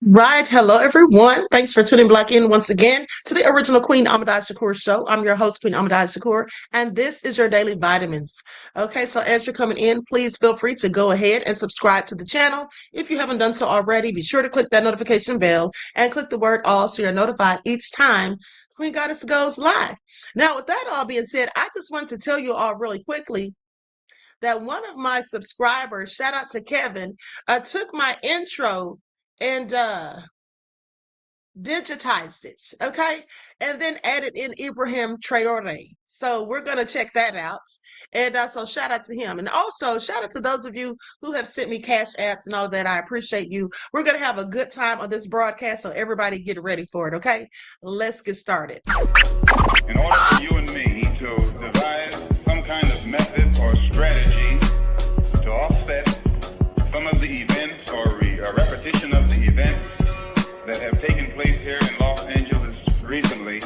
Right. Hello, everyone. Thanks for tuning back in once again to the original Queen Ahmadiyyah Shakur show. I'm your host, Queen Ahmadiyyah Shakur, and this is your daily vitamins. Okay, so as you're coming in, please feel free to go ahead and subscribe to the channel. If you haven't done so already, be sure to click that notification bell and click the word all so you're notified each time Queen Goddess goes live. Now, with that all being said, I just wanted to tell you all really quickly that one of my subscribers, shout out to Kevin, took my intro and digitized it, okay, and then added in Ibrahim Traore. So we're gonna check that out, and so shout out to him, and also shout out to those of you who have sent me cash apps and all that. I appreciate you. We're gonna have a good time on this broadcast, so everybody get ready for it. Okay, let's get started. In order for you and me to devise some kind of method or strategy to offset some of the events or a repetition of the events that have taken place here in Los Angeles recently,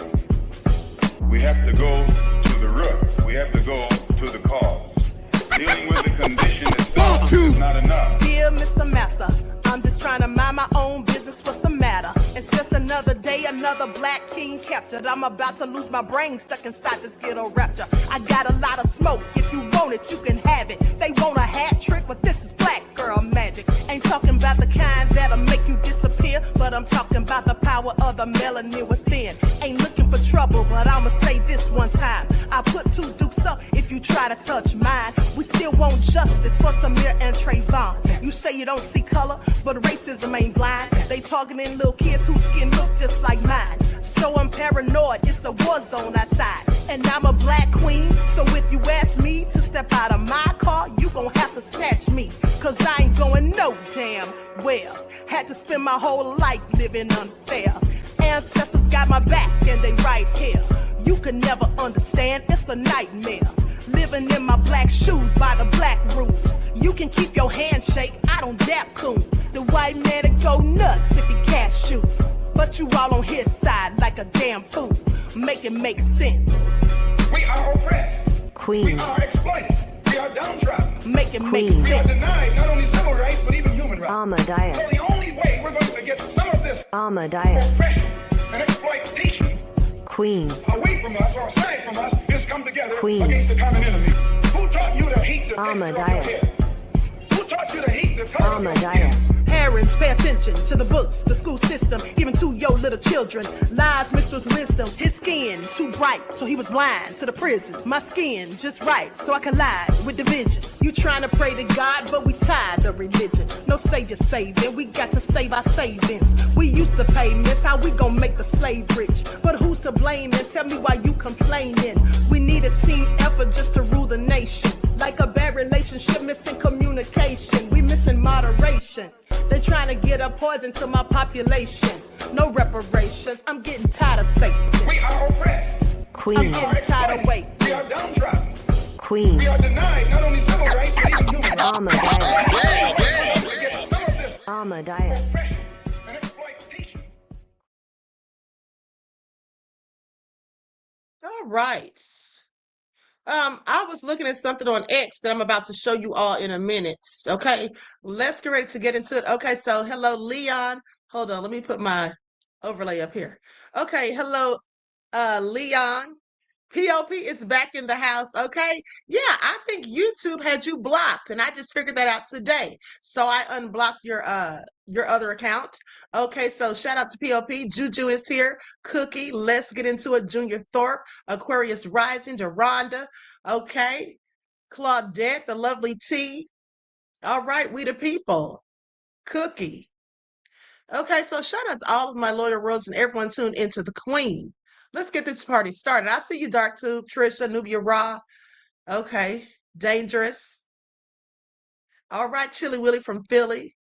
we have to go to the root. We have to go to the cause. Dealing with the condition itself is not enough. Dear Mr. Massa, I'm just trying to mind my own business. What's the matter? It's just another day, another black king captured. I'm about to lose my brain stuck inside this ghetto rapture. I got a lot of smoke. If you want it, you can have it. They want a hat trick, but this is black girl magic. Ain't talking about the kind that'll make you disappear, but I'm talking about the power of the melanin within. Ain't looking for trouble, but I'ma say this one time. I put two dukes up if you try to touch mine. We still want justice for Samir and Trayvon. You say you don't see color, but racism ain't blind. They targeting little kids whose skin look just like mine. So I'm paranoid, it's a war zone outside. And I'm a black queen, so if you ask me to step out of my car, you gon' have to snatch me. Cause I ain't going no damn well. Had to spend my whole life living unfair. Ancestors got my back and they right here. You can never understand, it's a nightmare. Living in my black shoes by the black rules. You can keep your handshake, I don't dap coons. The white man will go nuts if he cash you. But you all on his side like a damn fool. Make it make sense. We are oppressed. Queen. We are exploited. We are downtrodden. Make it make Queen. We are sense. denied not only civil rights, but even human rights. Ahmadiyyah. So the only way we're going to get some of this Ahmadiyyah. oppression and exploitation Queen. away from us or aside from us is come together Queen. against the common enemy. Who taught you to hate the texture of your Ahmadiyyah. hair? Who taught you to hate the color of your skin? Ahmadiyyah. Parents, pay attention to the books, the school system, even to your little children. Lies mixed with wisdom. His skin too bright, so he was blind to the prison. My skin just right, so I collide with division. You trying to pray to God, but we tired of religion. No savior saving, we got to save our savings. We used to pay miss, how we gon' make the slave rich? But who's to blame and tell me why you complaining? We need a team effort just to rule the nation. Like a bad relationship, missing communication. We missing moderation. They trying to get a poison to my population. No reparations. I'm getting tired of Satan. We are oppressed. I'm Queen. getting tired of waiting. We are downtrodden. Queen. We are denied not only civil rights, but even human rights. Ahmadiyyah. To get some of this Ahmadiyyah. oppression and exploitation. All right. I was looking at something on X that I'm about to show you all in a minute. Okay, let's get ready to get into it. Okay, so hello, Leon. Hold on, let me put my overlay up here. Okay, hello, Leon. POP is back in the house. Okay, yeah, I think YouTube had you blocked, and I just figured that out today. So I unblocked your other account. Okay, so shout out to POP. Juju is here. Cookie, let's get into it. Junior Thorpe, Aquarius Rising, Deronda. Okay, Claudette, the lovely T. All right, we the people. Cookie. Okay, so shout out to all of my loyal royals and everyone tuned into the Queen. Let's get this party started. I see you, Dark Tube, Trisha, Nubia Raw. Okay, Dangerous. All right, Chili Willy from Philly.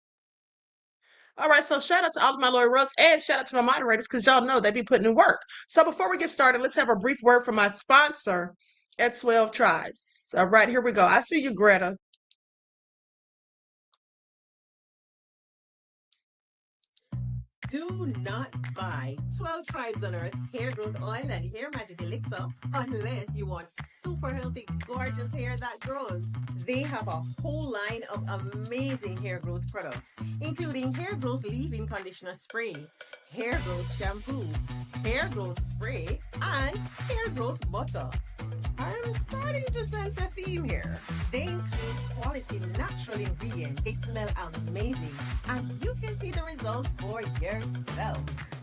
All right, so shout out to all of my loyal royals and shout out to my moderators because y'all know they be putting in work. So before we get started, let's have a brief word from my sponsor at 12 Tribes. All right, here we go. I see you, Greta. Do not buy 12 Tribes on Earth hair growth oil and hair magic elixir unless you want super healthy, gorgeous hair that grows. They have a whole line of amazing hair growth products, including hair growth leave-in conditioner spray, hair growth shampoo, hair growth spray, and hair growth butter. I'm starting to sense a theme here. They include quality natural ingredients. They smell amazing, and you can see the results for yourself.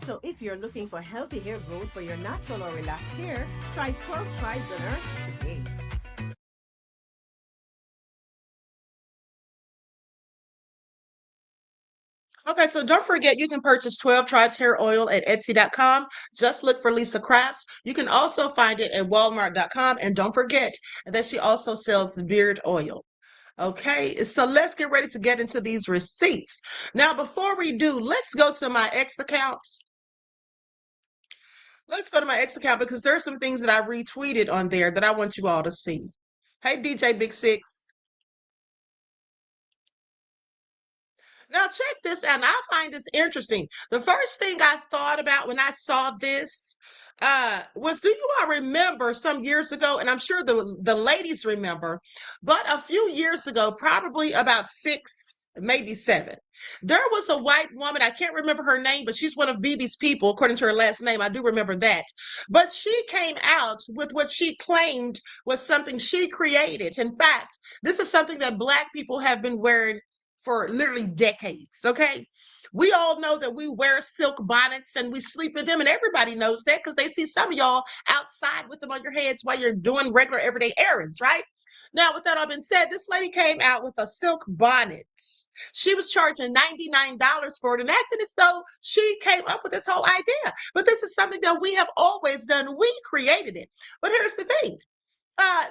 So if you're looking for healthy hair growth for your natural or relaxed hair, try 12 Tribes on Earth today. Okay, so don't forget you can purchase 12 Tribes hair oil at Etsy.com. Just look for Lisa Crafts. You can also find it at Walmart.com. And don't forget that she also sells beard oil. Okay, so let's get ready to get into these receipts. Now, before we do, let's go to my X account. Let's go to my X account because there's some things that I retweeted on there that I want you all to see. Hey, DJ Big Six. Now check this out. And I find this interesting. The first thing I thought about when I saw this was, do you all remember some years ago, and I'm sure the ladies remember, but a few years ago, probably about 6, maybe 7, there was a white woman. I can't remember her name, but she's one of BB's people, according to her last name. I do remember that. But she came out with what she claimed was something she created. In fact, this is something that Black people have been wearing for literally decades. Okay, we all know that we wear silk bonnets and we sleep in them, and everybody knows that because they see some of y'all outside with them on your heads while you're doing regular everyday errands, right? Now, with that all been said, this lady came out with a silk bonnet. She was charging $99 for it and acting as though she came up with this whole idea. But this is something that we have always done. We created it. But here's the thing.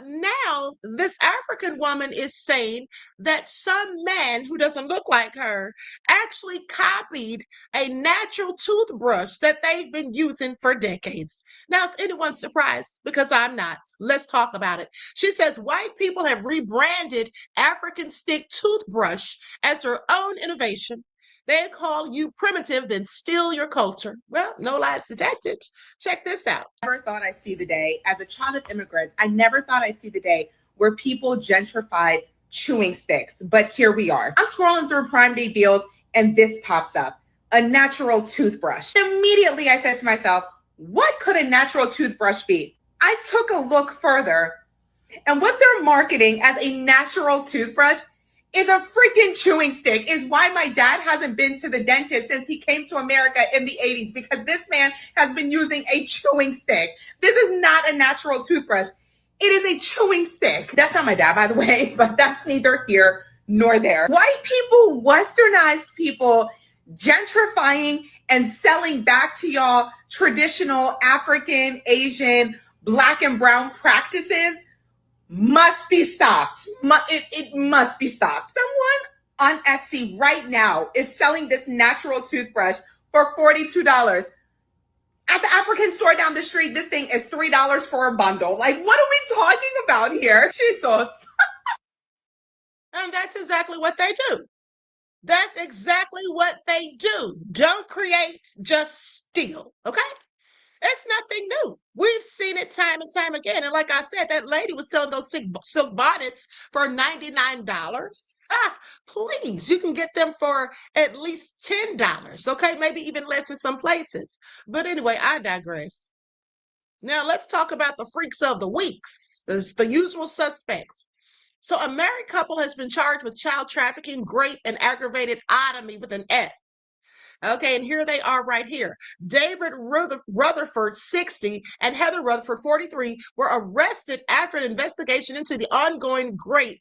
Now this African woman is saying that some man who doesn't look like her actually copied a natural toothbrush that they've been using for decades. Now, is anyone surprised? Because I'm not. Let's talk about it. She says white people have rebranded African stick toothbrush as their own innovation. They call you primitive, then steal your culture. Well, no lies detected. Check this out. Never thought I'd see the day. As a child of immigrants, I never thought I'd see the day where people gentrified chewing sticks. But here we are. I'm scrolling through Prime Day deals and this pops up. A natural toothbrush. Immediately I said to myself, what could a natural toothbrush be? I took a look further, and what they're marketing as a natural toothbrush is a freaking chewing stick. Is why my dad hasn't been to the dentist since he came to America in the 80s, because this man has been using a chewing stick. This is not a natural toothbrush. It is a chewing stick. That's not my dad, by the way, but that's neither here nor there. White people, westernized people, gentrifying and selling back to y'all traditional African, Asian, Black and brown practices must be stopped. It must be stopped. Someone on Etsy right now is selling this natural toothbrush for $42. At the African store down the street, this thing is $3 for a bundle. Like, what are we talking about here? Jesus. And that's exactly what they do. That's exactly what they do. Don't create, just steal. Okay? It's nothing new. We've seen it time and time again. And like I said, that lady was selling those silk bonnets for $99. Please, you can get them for at least $10. Okay, maybe even less in some places. But anyway, I digress. Now let's talk about the freaks of the weeks, the usual suspects. So a married couple has been charged with child trafficking, rape, and aggravated sodomy with an F. Okay, and here they are right here. David Rutherford, 60, and Heather Rutherford, 43, were arrested after an investigation into the ongoing rape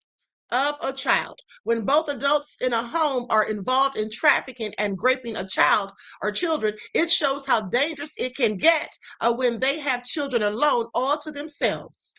of a child. When both adults in a home are involved in trafficking and raping a child or children, it shows how dangerous it can get when they have children alone all to themselves.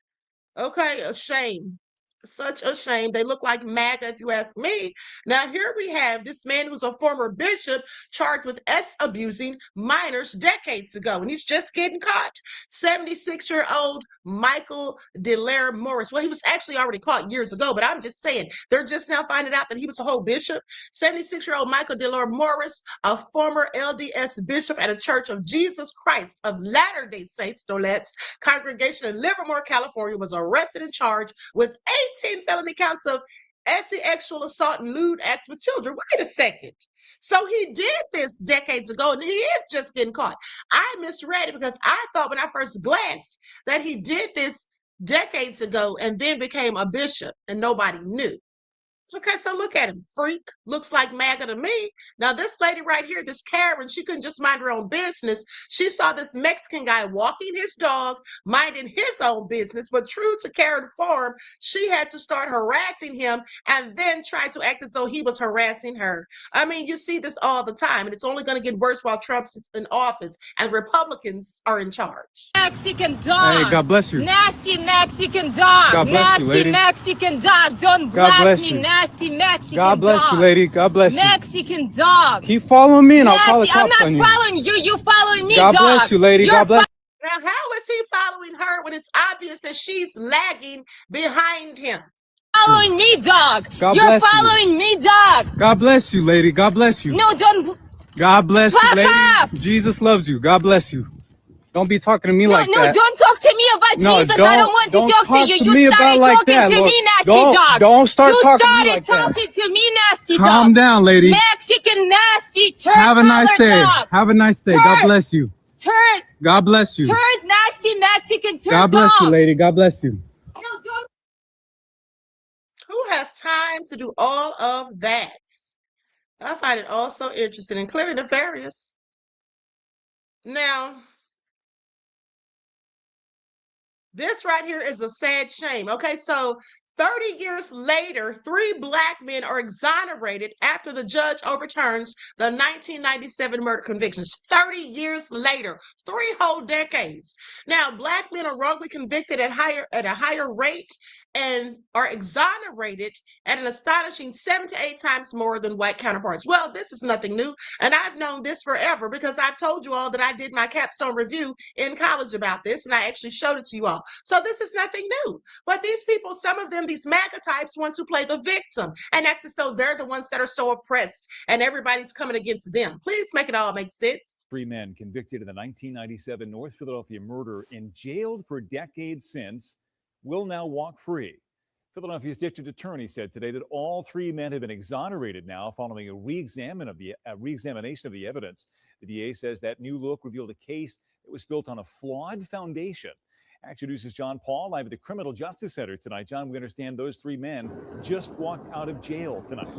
Okay, a shame. Such a shame. They look like MAGA, if you ask me. Now, here we have this man who's a former bishop charged with abusing minors decades ago, and he's just getting caught. 76-year-old Michael Delaire Morris. Well, he was actually already caught years ago, but I'm just saying, they're just now finding out that he was a whole bishop. 76-year-old Michael Delaire Morris, a former LDS bishop at a Church of Jesus Christ of Latter-day Saints, no less, congregation in Livermore, California, was arrested and charged with 18 felony counts of sexual assault and lewd acts with children. Wait a second. So he did this decades ago, and he is just getting caught. I misread it because I thought when I first glanced that he did this decades ago and then became a bishop and nobody knew. Okay, so look at him. Freak. Looks like MAGA to me. Now, this lady right here, this Karen, she couldn't just mind her own business. She saw this Mexican guy walking his dog, minding his own business. But true to Karen form, she had to start harassing him and then try to act as though he was harassing her. I mean, you see this all the time, and it's only going to get worse while Trump's in office and Republicans are in charge. Mexican dog. Hey, God bless you. Nasty Mexican dog. God bless you, lady. Nasty Mexican dog. Don't God bless me, you. nasty Mexican God bless dog. you, lady. God bless you. Mexican dog. Keep following me and I'll call the Nasty. I'm cops not on you. following you. You following me, God dog. bless you, lady. You're God bless Now, how is he following her when it's obvious that she's lagging behind him? following me, dog. God You're bless you. following me, dog. God bless you, lady. God bless you. No, don't. God bless you, Fuck lady. off. Jesus loves you. God bless you. Don't be talking to me like No, that. don't talk to me about No, Jesus. I don't want to talk to you. to You me started about like talking that, to Lord. me, nasty Don't, dog. don't start You talking to me started like that. talking to me, nasty dog. Calm down, lady. Mexican nasty turd Have a nice colored day. dog. Have a nice day. God Turd. bless you. Turd. God bless you. Turd nasty Mexican turd God bless you, dog. lady. God bless you. No, don't. Who has time to do all of that? I find it all so interesting and clearly nefarious. Now, this right here is a sad shame. Okay, so 30 years later, 3 Black men are exonerated after the judge overturns the 1997 murder convictions. 30 years later, 3 whole decades. Now, Black men are wrongly convicted at a higher rate and are exonerated at an astonishing 7 to 8 times more than white counterparts. Well, this is nothing new, and I've known this forever because I've told you all that I did my capstone review in college about this, and I actually showed it to you all. So this is nothing new. But these people, some of them, these MAGA types, want to play the victim and act as though they're the ones that are so oppressed and everybody's coming against them. Please make it all make sense. 3 men convicted in the 1997 North Philadelphia murder and jailed for decades since will now walk free. Philadelphia's district attorney said today that all 3 men have been exonerated now following a re-examination of the evidence. The DA says that new look revealed a case that was built on a flawed foundation. Action News' John Paul live at the Criminal Justice Center tonight. John, we understand those 3 men just walked out of jail tonight.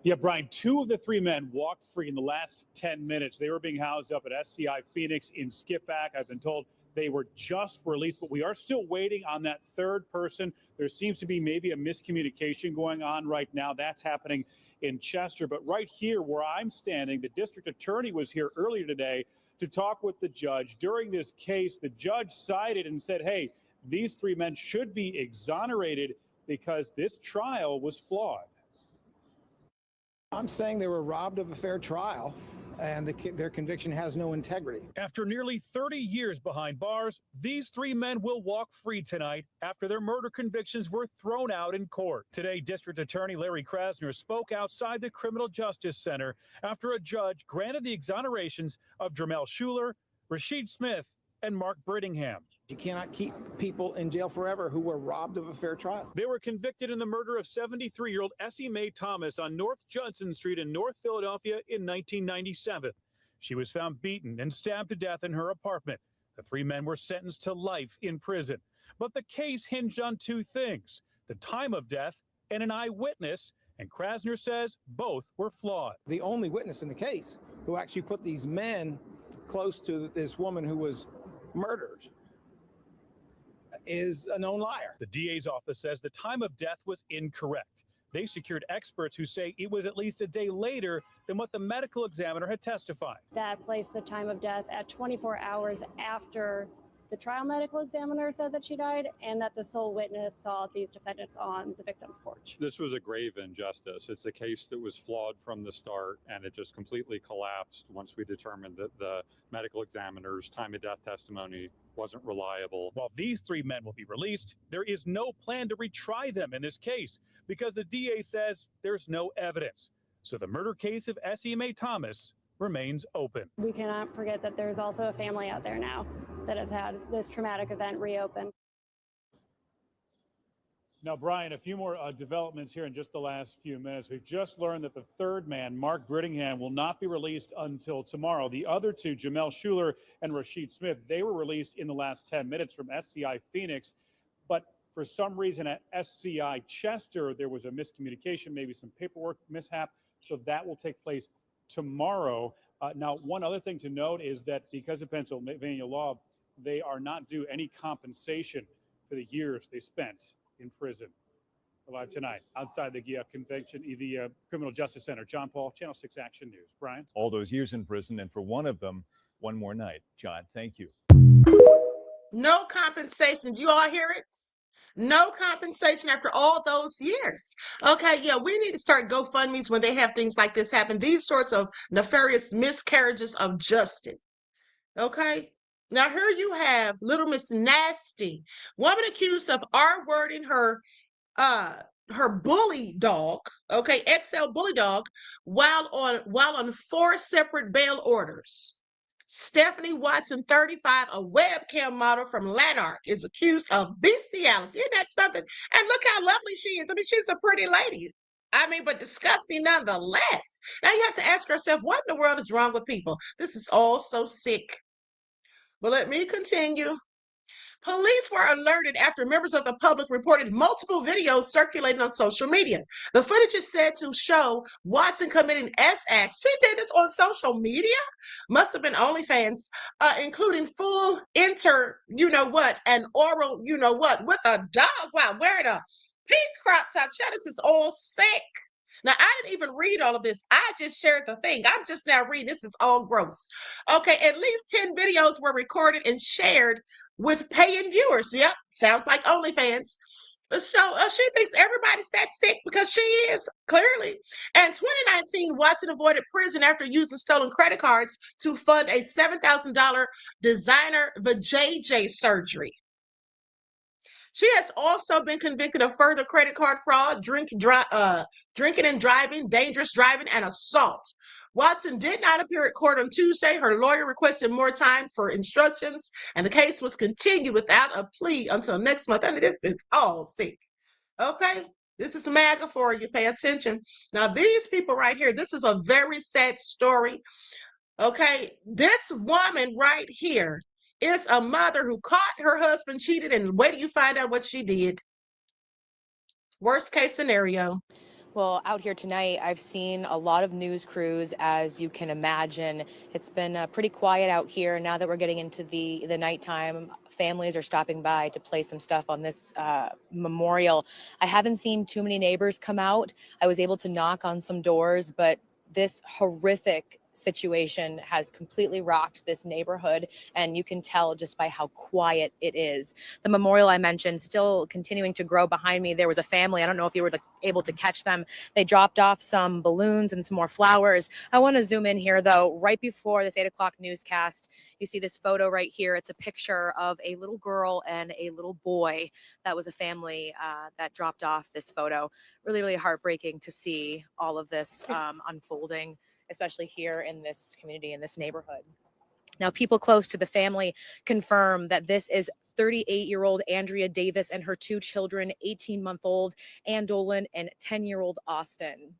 Yeah, Brian, 2 of the 3 men walked free in the last 10 minutes. They were being housed up at SCI Phoenix in Skippack. I've been told they were just released, but we are still waiting on that 3rd person. There seems to be maybe a miscommunication going on right now. That's happening in Chester. But right here where I'm standing, the district attorney was here earlier today to talk with the judge. During this case, the judge sided and said, hey, these 3 men should be exonerated because this trial was flawed. I'm saying they were robbed of a fair trial and their conviction has no integrity. After nearly 30 years behind bars, these 3 men will walk free tonight after their murder convictions were thrown out in court. Today, District Attorney Larry Krasner spoke outside the Criminal Justice Center after a judge granted the exonerations of Jermel Schuler, Rashid Smith, and Mark Brittingham. You cannot keep people in jail forever who were robbed of a fair trial. They were convicted in the murder of 73-year-old Essie Mae Thomas on North Judson Street in North Philadelphia in 1997. She was found beaten and stabbed to death in her apartment. The 3 men were sentenced to life in prison. But the case hinged on 2 things: the time of death and an eyewitness, and Krasner says both were flawed. The only witness in the case who actually put these men close to this woman who was murdered is a known liar. The DA's office says the time of death was incorrect. They secured experts who say it was at least a day later than what the medical examiner had testified. That placed the time of death at 24 hours after the trial medical examiner said that she died, and that the sole witness saw these defendants on the victim's porch. This was a grave injustice. It's a case that was flawed from the start, and it just completely collapsed once we determined that the medical examiner's time of death testimony wasn't reliable. While these three men will be released, there is no plan to retry them in this case because the DA says there's no evidence. So the murder case of S.E. May Thomas remains open. We cannot forget that there's also a family out there now that have had this traumatic event reopen. Now, Brian, a few more developments here in just the last few minutes. We've just learned that the third man, Mark Brittingham, will not be released until tomorrow. The other two, Jamel Schuler and Rashid Smith, they were released in the last 10 minutes from SCI Phoenix. But for some reason at SCI Chester, there was a miscommunication, maybe some paperwork mishap. So that will take place tomorrow. Now, one other thing to note is that because of Pennsylvania law, they are not due any compensation for the years they spent in prison. We're live tonight outside the convention, the Criminal Justice Center. John Paul, Channel 6 Action News. Brian? All those years in prison, and for one of them, one more night. John, thank you. No compensation. Do you all hear it? No compensation after all those years. Okay, yeah, we need to start GoFundMes when they have things like this happen. These sorts of nefarious miscarriages of justice. Okay? Now here you have Little Miss Nasty, woman accused of R-wording her bully dog, okay, XL bully dog, while on 4 separate bail orders. Stephanie Watson, 35, a webcam model from Lanark, is accused of bestiality. Isn't that something? And look how lovely she is. I mean, she's a pretty lady. I mean, but disgusting nonetheless. Now you have to ask yourself, what in the world is wrong with people? This is all so sick. But let me continue. Police were alerted after members of the public reported multiple videos circulating on social media. The footage is said to show Watson committing S-acts. She did this on social media? Must have been OnlyFans, including full you-know-what, and oral you-know-what with a dog while wearing a pink crop top. Child, this is all sick. Now, I didn't even read all of this. I just shared the thing. I'm just now reading. This is all gross. Okay, at least 10 videos were recorded and shared with paying viewers. Yep, sounds like OnlyFans. So she thinks everybody's that sick because she is, clearly. In 2019, Watson avoided prison after using stolen credit cards to fund a $7,000 designer vajayjay surgery. She has also been convicted of further credit card fraud, drinking and driving, dangerous driving, and assault. Watson did not appear at court on Tuesday. Her lawyer requested more time for instructions, and the case was continued without a plea until next month. I mean, this is all sick. Okay? This is MAGA for you. Pay attention. Now, these people right here, this is a very sad story. Okay? This woman right here is a mother who caught her husband cheated, and wait till you find out what she did. Worst case scenario. Well, out here tonight, I've seen a lot of news crews, as you can imagine. It's been pretty quiet out here. Now that we're getting into the nighttime, families are stopping by to play some stuff on this memorial. I haven't seen too many neighbors come out. I was able to knock on some doors, but this horrific situation has completely rocked this neighborhood, and you can tell just by how quiet it is. The memorial I mentioned still continuing to grow behind me. There was a family, I don't know if you were able to catch them. They dropped off some balloons and some more flowers. I want to zoom in here though. Right before this 8 o'clock newscast, you see this photo right here. It's a picture of a little girl and a little boy. That was a family that dropped off this photo. Really, really heartbreaking to see all of this unfolding, especially here in this community, in this neighborhood. Now, people close to the family confirm that this is 38-year-old Andrea Davis and her 2 children, 18-month-old Ann Dolan and 10-year-old Austin.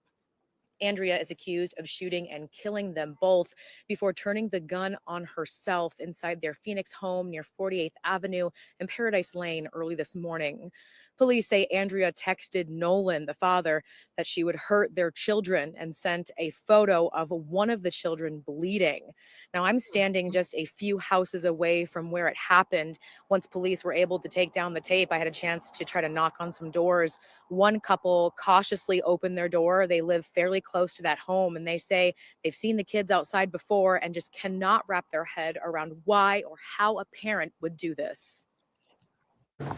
Andrea is accused of shooting and killing them both before turning the gun on herself inside their Phoenix home near 48th Avenue and Paradise Lane early this morning. Police say Andrea texted Nolan, the father, that she would hurt their children and sent a photo of one of the children bleeding. Now, I'm standing just a few houses away from where it happened. Once police were able to take down the tape, I had a chance to try to knock on some doors. One couple cautiously opened their door. They live fairly close to that home, and they say they've seen the kids outside before and just cannot wrap their head around why or how a parent would do this.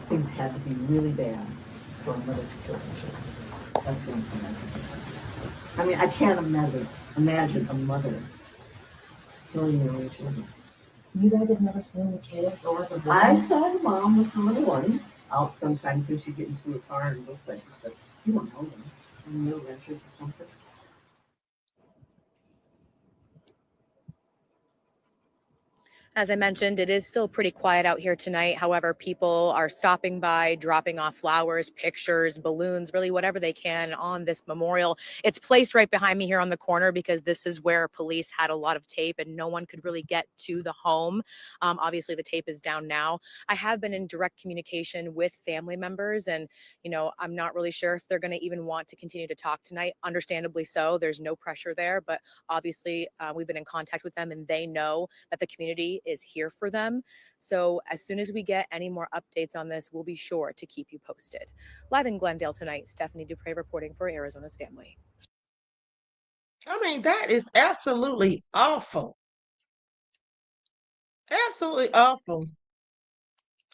Things had to be really bad for a mother to kill her children. That's the only thing I can think of. I mean, I can't imagine a mother killing their own children. You guys have never seen the kids or the boys? I saw the mom with the little one out sometimes when she'd get into a car and go places, but you don't know them. And they're renters or something. As I mentioned, it is still pretty quiet out here tonight. However, people are stopping by, dropping off flowers, pictures, balloons, really whatever they can on this memorial. It's placed right behind me here on the corner because this is where police had a lot of tape and no one could really get to the home. Obviously, the tape is down now. I have been in direct communication with family members and, I'm not really sure if they're going to even want to continue to talk tonight. Understandably so. There's no pressure there, but obviously we've been in contact with them and they know that the community is here for them. So as soon as we get any more updates on this, we'll be sure to keep you posted. Live in Glendale tonight, Stephanie Dupre reporting for Arizona's Family. I mean, that is absolutely awful. Absolutely awful.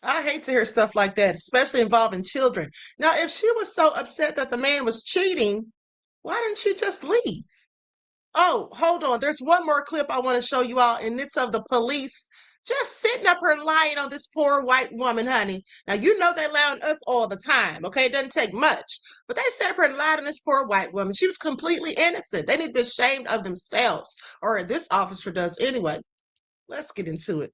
I hate to hear stuff like that, especially involving children. Now, if she was so upset that the man was cheating, why didn't she just leave? Oh, hold on. There's one more clip I want to show you all, and it's of the police just sitting up here lying on this poor white woman, honey. Now, you know they lie on us all the time, okay? It doesn't take much. But they sat up here and lied on this poor white woman. She was completely innocent. They need to be ashamed of themselves, or this officer does anyway. Let's get into it.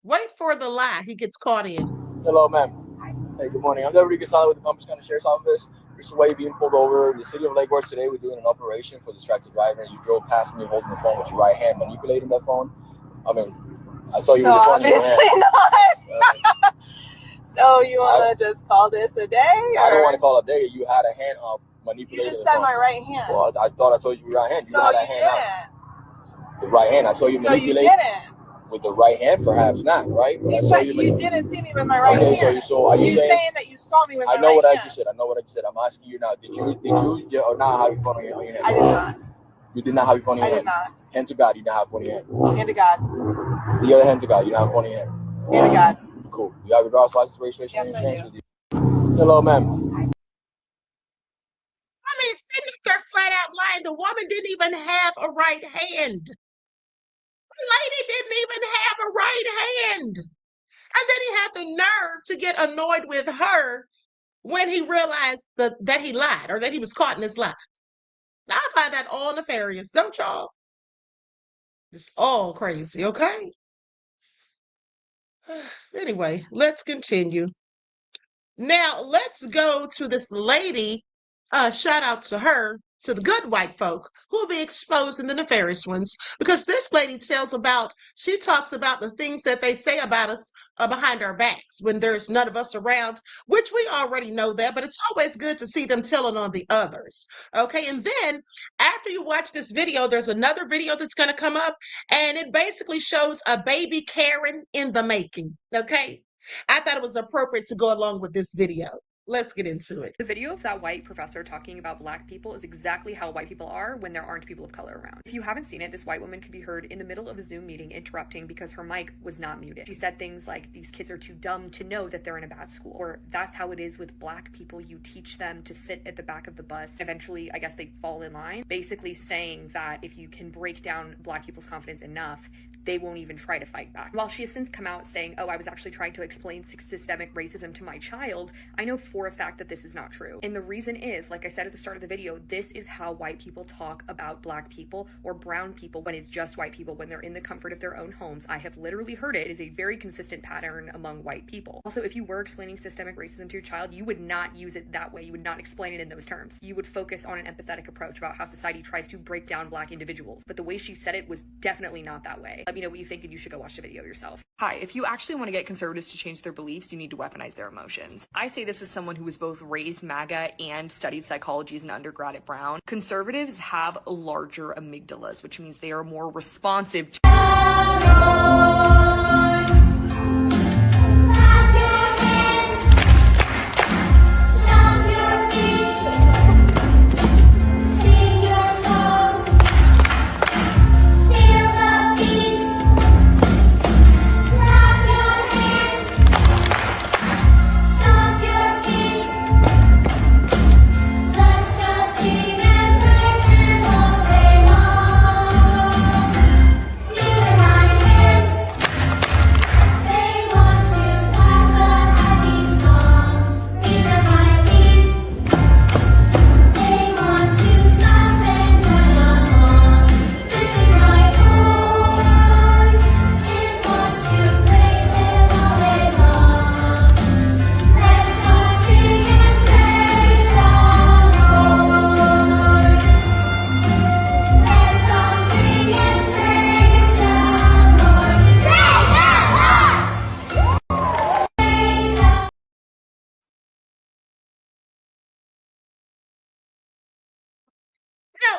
Wait for the lie he gets caught in. Hello, ma'am. Hey, good morning. I'm Deputy Casale with the Palm Beach County Sheriff's Office. Recently being pulled over. The city of Lake Worth today, we're doing an operation for distracted driver. You drove past me holding the phone with your right hand, manipulating that phone. I mean, I saw you with the phone in your hand. Obviously not. So you want to just call this a day? Or? I don't want to call it a day. You had a hand up manipulating. You just said my right hand. Well, I thought I saw you with your right hand. You so had a you hand didn't. up. The right hand. I saw you manipulate. So you didn't. With the right hand, perhaps not, right? But you didn't see me with my right hand. So are you saying that you saw me with my right hand? I know what I just said. I'm asking you now. Did you or not have your phone on your hand? I did not. You did not have your phone in your hand? I did not. Hand to God, you didn't have phone in your hand. Hand to God. The other hand to God, you don't have phone in your hand. Hand to God. Cool. You have your driver's license, registration, and insurance with you. Hello, ma'am. I mean, sitting up there flat out lying. The woman didn't even have a right hand. The lady didn't even have a right hand. And then he had the nerve to get annoyed with her when he realized that he lied or that he was caught in this lie. I find that all nefarious, don't y'all? It's all crazy, okay? Anyway, let's continue. Now, let's go to this lady. Shout out to her, to the good white folk who will be exposing the nefarious ones, because this lady she talks about the things that they say about us behind our backs when there's none of us around, which we already know that, but it's always good to see them telling on the others. Okay, and then after you watch this video, there's another video that's going to come up, and it basically shows a baby Karen in the making. Okay, I thought it was appropriate to go along with this video. Let's get into it. The video of that white professor talking about black people is exactly how white people are when there aren't people of color around. If you haven't seen it, this white woman could be heard in the middle of a Zoom meeting interrupting because her mic was not muted. She said things like, these kids are too dumb to know that they're in a bad school, or that's how it is with black people. You teach them to sit at the back of the bus. Eventually, I guess they fall in line, basically saying that if you can break down black people's confidence enough, they won't even try to fight back. While she has since come out saying, oh, I was actually trying to explain systemic racism to my child, I know for a fact that this is not true. And the reason is, like I said at the start of the video, this is how white people talk about black people or brown people when it's just white people, when they're in the comfort of their own homes. I have literally heard it. It is a very consistent pattern among white people. Also, if you were explaining systemic racism to your child, you would not use it that way. You would not explain it in those terms. You would focus on an empathetic approach about how society tries to break down black individuals. But the way she said it was definitely not that way. Let me know what you think, and you should go watch the video yourself. Hi, if you actually want to get conservatives to change their beliefs, you need to weaponize their emotions. I say this as someone who was both raised MAGA and studied psychology as an undergrad at Brown. Conservatives have larger amygdalas, which means they are more responsive to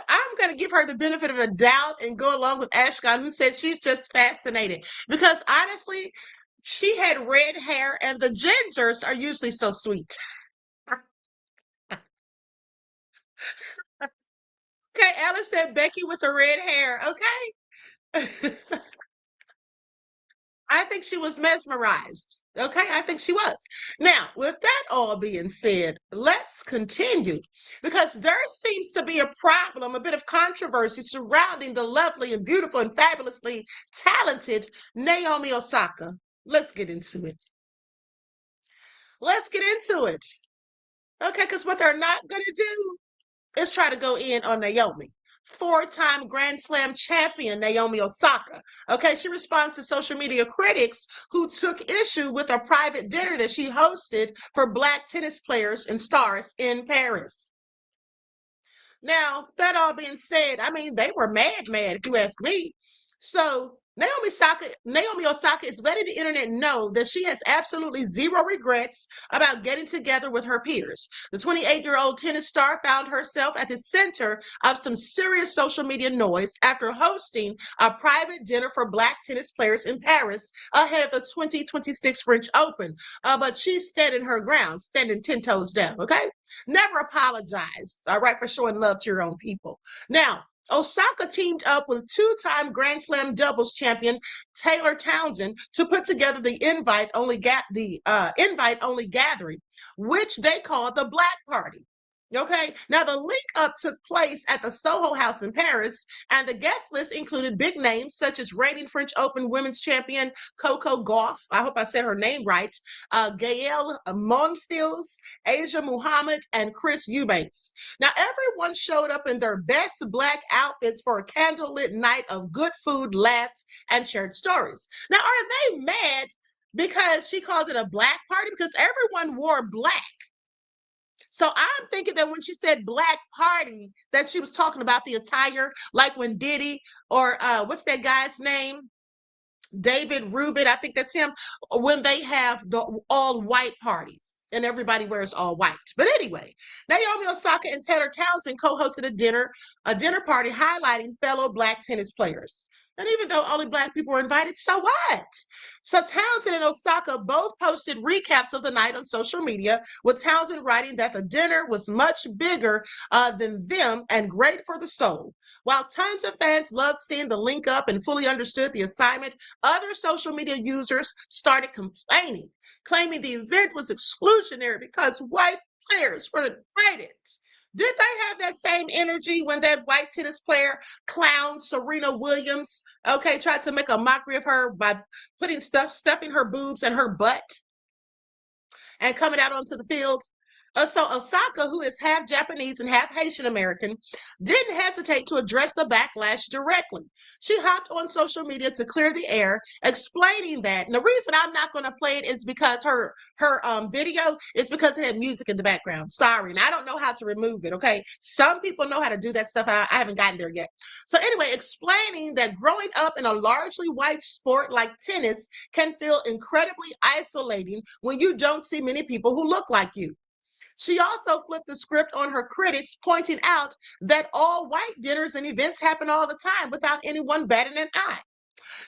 I'm going to give her the benefit of a doubt and go along with Ashkan, who said she's just fascinated. Because honestly, she had red hair, and the gingers are usually so sweet. Okay, Alice said Becky with the red hair. Okay. I think she was mesmerized. Okay, I think she was. Now, with that all being said, let's continue because there seems to be a problem, a bit of controversy surrounding the lovely and beautiful and fabulously talented Naomi Osaka. Let's get into it. Let's get into it. Okay, because what they're not going to do is try to go in on Naomi. Four-time Grand Slam champion Naomi Osaka. Okay, she responds to social media critics who took issue with a private dinner that she hosted for Black tennis players and stars in Paris. Now, that all being said, I mean, they were mad, if you ask me. So Naomi Osaka is letting the internet know that she has absolutely zero regrets about getting together with her peers. The 28-year-old tennis star found herself at the center of some serious social media noise after hosting a private dinner for Black tennis players in Paris ahead of the 2026 French Open. But she's standing her ground, standing 10 toes down, okay? Never apologize, all right, for showing love to your own people. Now, Osaka teamed up with two-time Grand Slam doubles champion Taylor Townsend to put together the invite-only gathering, which they called the Black Party. Okay, now the link up took place at the Soho House in Paris, and the guest list included big names such as reigning French Open women's champion Coco Gauff, I hope I said her name right, Gael Monfils, Asia Muhammad, and Chris Eubanks. Now, everyone showed up in their best Black outfits for a candlelit night of good food, laughs, and shared stories. Now, are they mad because she called it a Black party? Because everyone wore Black. So I'm thinking that when she said Black party, that she was talking about the attire, like when Diddy or what's that guy's name? David Rubin, I think that's him, when they have the all white parties and everybody wears all white. But anyway, Naomi Osaka and Taylor Townsend co-hosted a dinner party highlighting fellow Black tennis players. And even though only Black people were invited, so what? So Townsend and Osaka both posted recaps of the night on social media, with Townsend writing that the dinner was much bigger than them and great for the soul. While tons of fans loved seeing the link up and fully understood the assignment, other social media users started complaining, claiming the event was exclusionary because white players were invited. Did they have that same energy when that white tennis player clowned Serena Williams? Okay, tried to make a mockery of her by putting stuffing her boobs and her butt and coming out onto the field. So Osaka, who is half Japanese and half Haitian American, didn't hesitate to address the backlash directly. She hopped on social media to clear the air, explaining that. And the reason I'm not going to play it is because her video is because it had music in the background. Sorry, and I don't know how to remove it. Okay, some people know how to do that stuff. I haven't gotten there yet. So anyway, explaining that growing up in a largely white sport like tennis can feel incredibly isolating when you don't see many people who look like you. She also flipped the script on her critics, pointing out that all white dinners and events happen all the time without anyone batting an eye.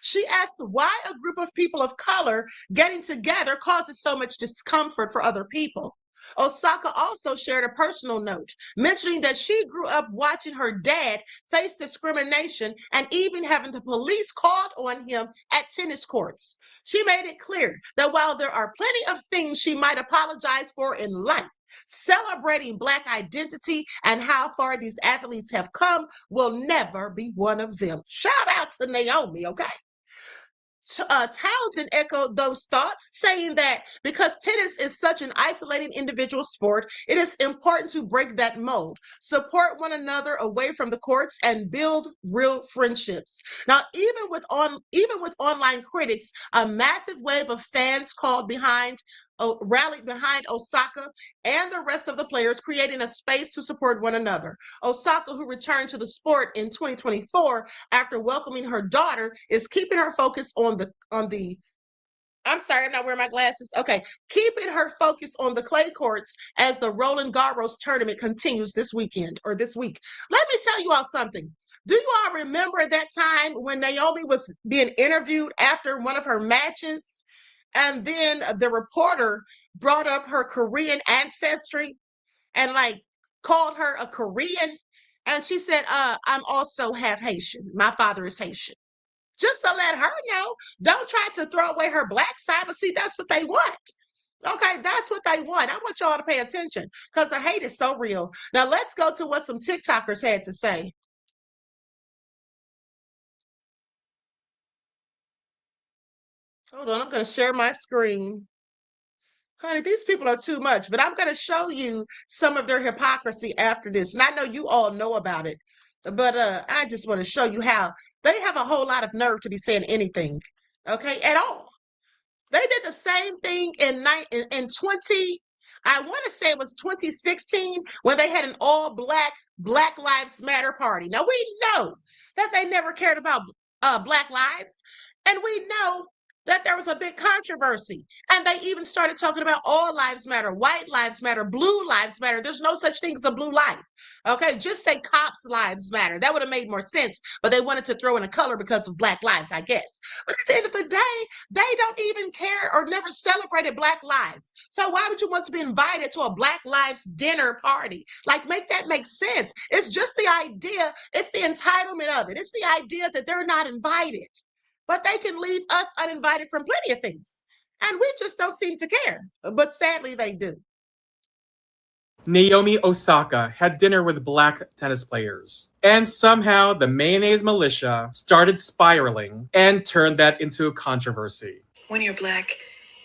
She asked why a group of people of color getting together causes so much discomfort for other people. Osaka also shared a personal note, mentioning that she grew up watching her dad face discrimination and even having the police called on him at tennis courts. She made it clear that while there are plenty of things she might apologize for in life, celebrating Black identity and how far these athletes have come will never be one of them. Shout out to Naomi, okay? Townsend echoed those thoughts, saying that because tennis is such an isolating individual sport, it is important to break that mold, support one another away from the courts, and build real friendships. Now, even with online critics, a massive wave of fans rallied behind Osaka and the rest of the players, creating a space to support one another. Osaka, who returned to the sport in 2024 after welcoming her daughter, is keeping her focus on the I'm sorry, I'm not wearing my glasses. Okay, keeping her focus on the clay courts as the Roland Garros tournament continues this week. Let me tell you all something. Do you all remember that time when Naomi was being interviewed after one of her matches? And then the reporter brought up her Korean ancestry and called her a Korean. And she said, I'm also half Haitian. My father is Haitian. Just to let her know, don't try to throw away her Black side, but see, that's what they want. Okay, that's what they want. I want y'all to pay attention because the hate is so real. Now let's go to what some TikTokers had to say. Hold on, I'm going to share my screen. Honey, these people are too much, but I'm going to show you some of their hypocrisy after this. And I know you all know about it, but I just want to show you how they have a whole lot of nerve to be saying anything, okay, at all. They did the same thing in 20, I want to say it was 2016, when they had an all-black Black Lives Matter party. Now, we know that they never cared about Black lives, and we know that there was a big controversy, and they even started talking about all lives matter, white lives matter, blue lives matter. There's no such thing as a blue life. Okay, just say cops lives matter. That would have made more sense, but they wanted to throw in a color because of Black lives, I guess. But at the end of the day, they don't even care or never celebrated Black lives. So why would you want to be invited to a Black Lives dinner party? Like, make that make sense. It's just the idea. It's the entitlement of it. It's the idea that they're not invited. But they can leave us uninvited from plenty of things. And we just don't seem to care. But sadly, they do. Naomi Osaka had dinner with Black tennis players. And somehow the mayonnaise militia started spiraling and turned that into a controversy. When you're Black,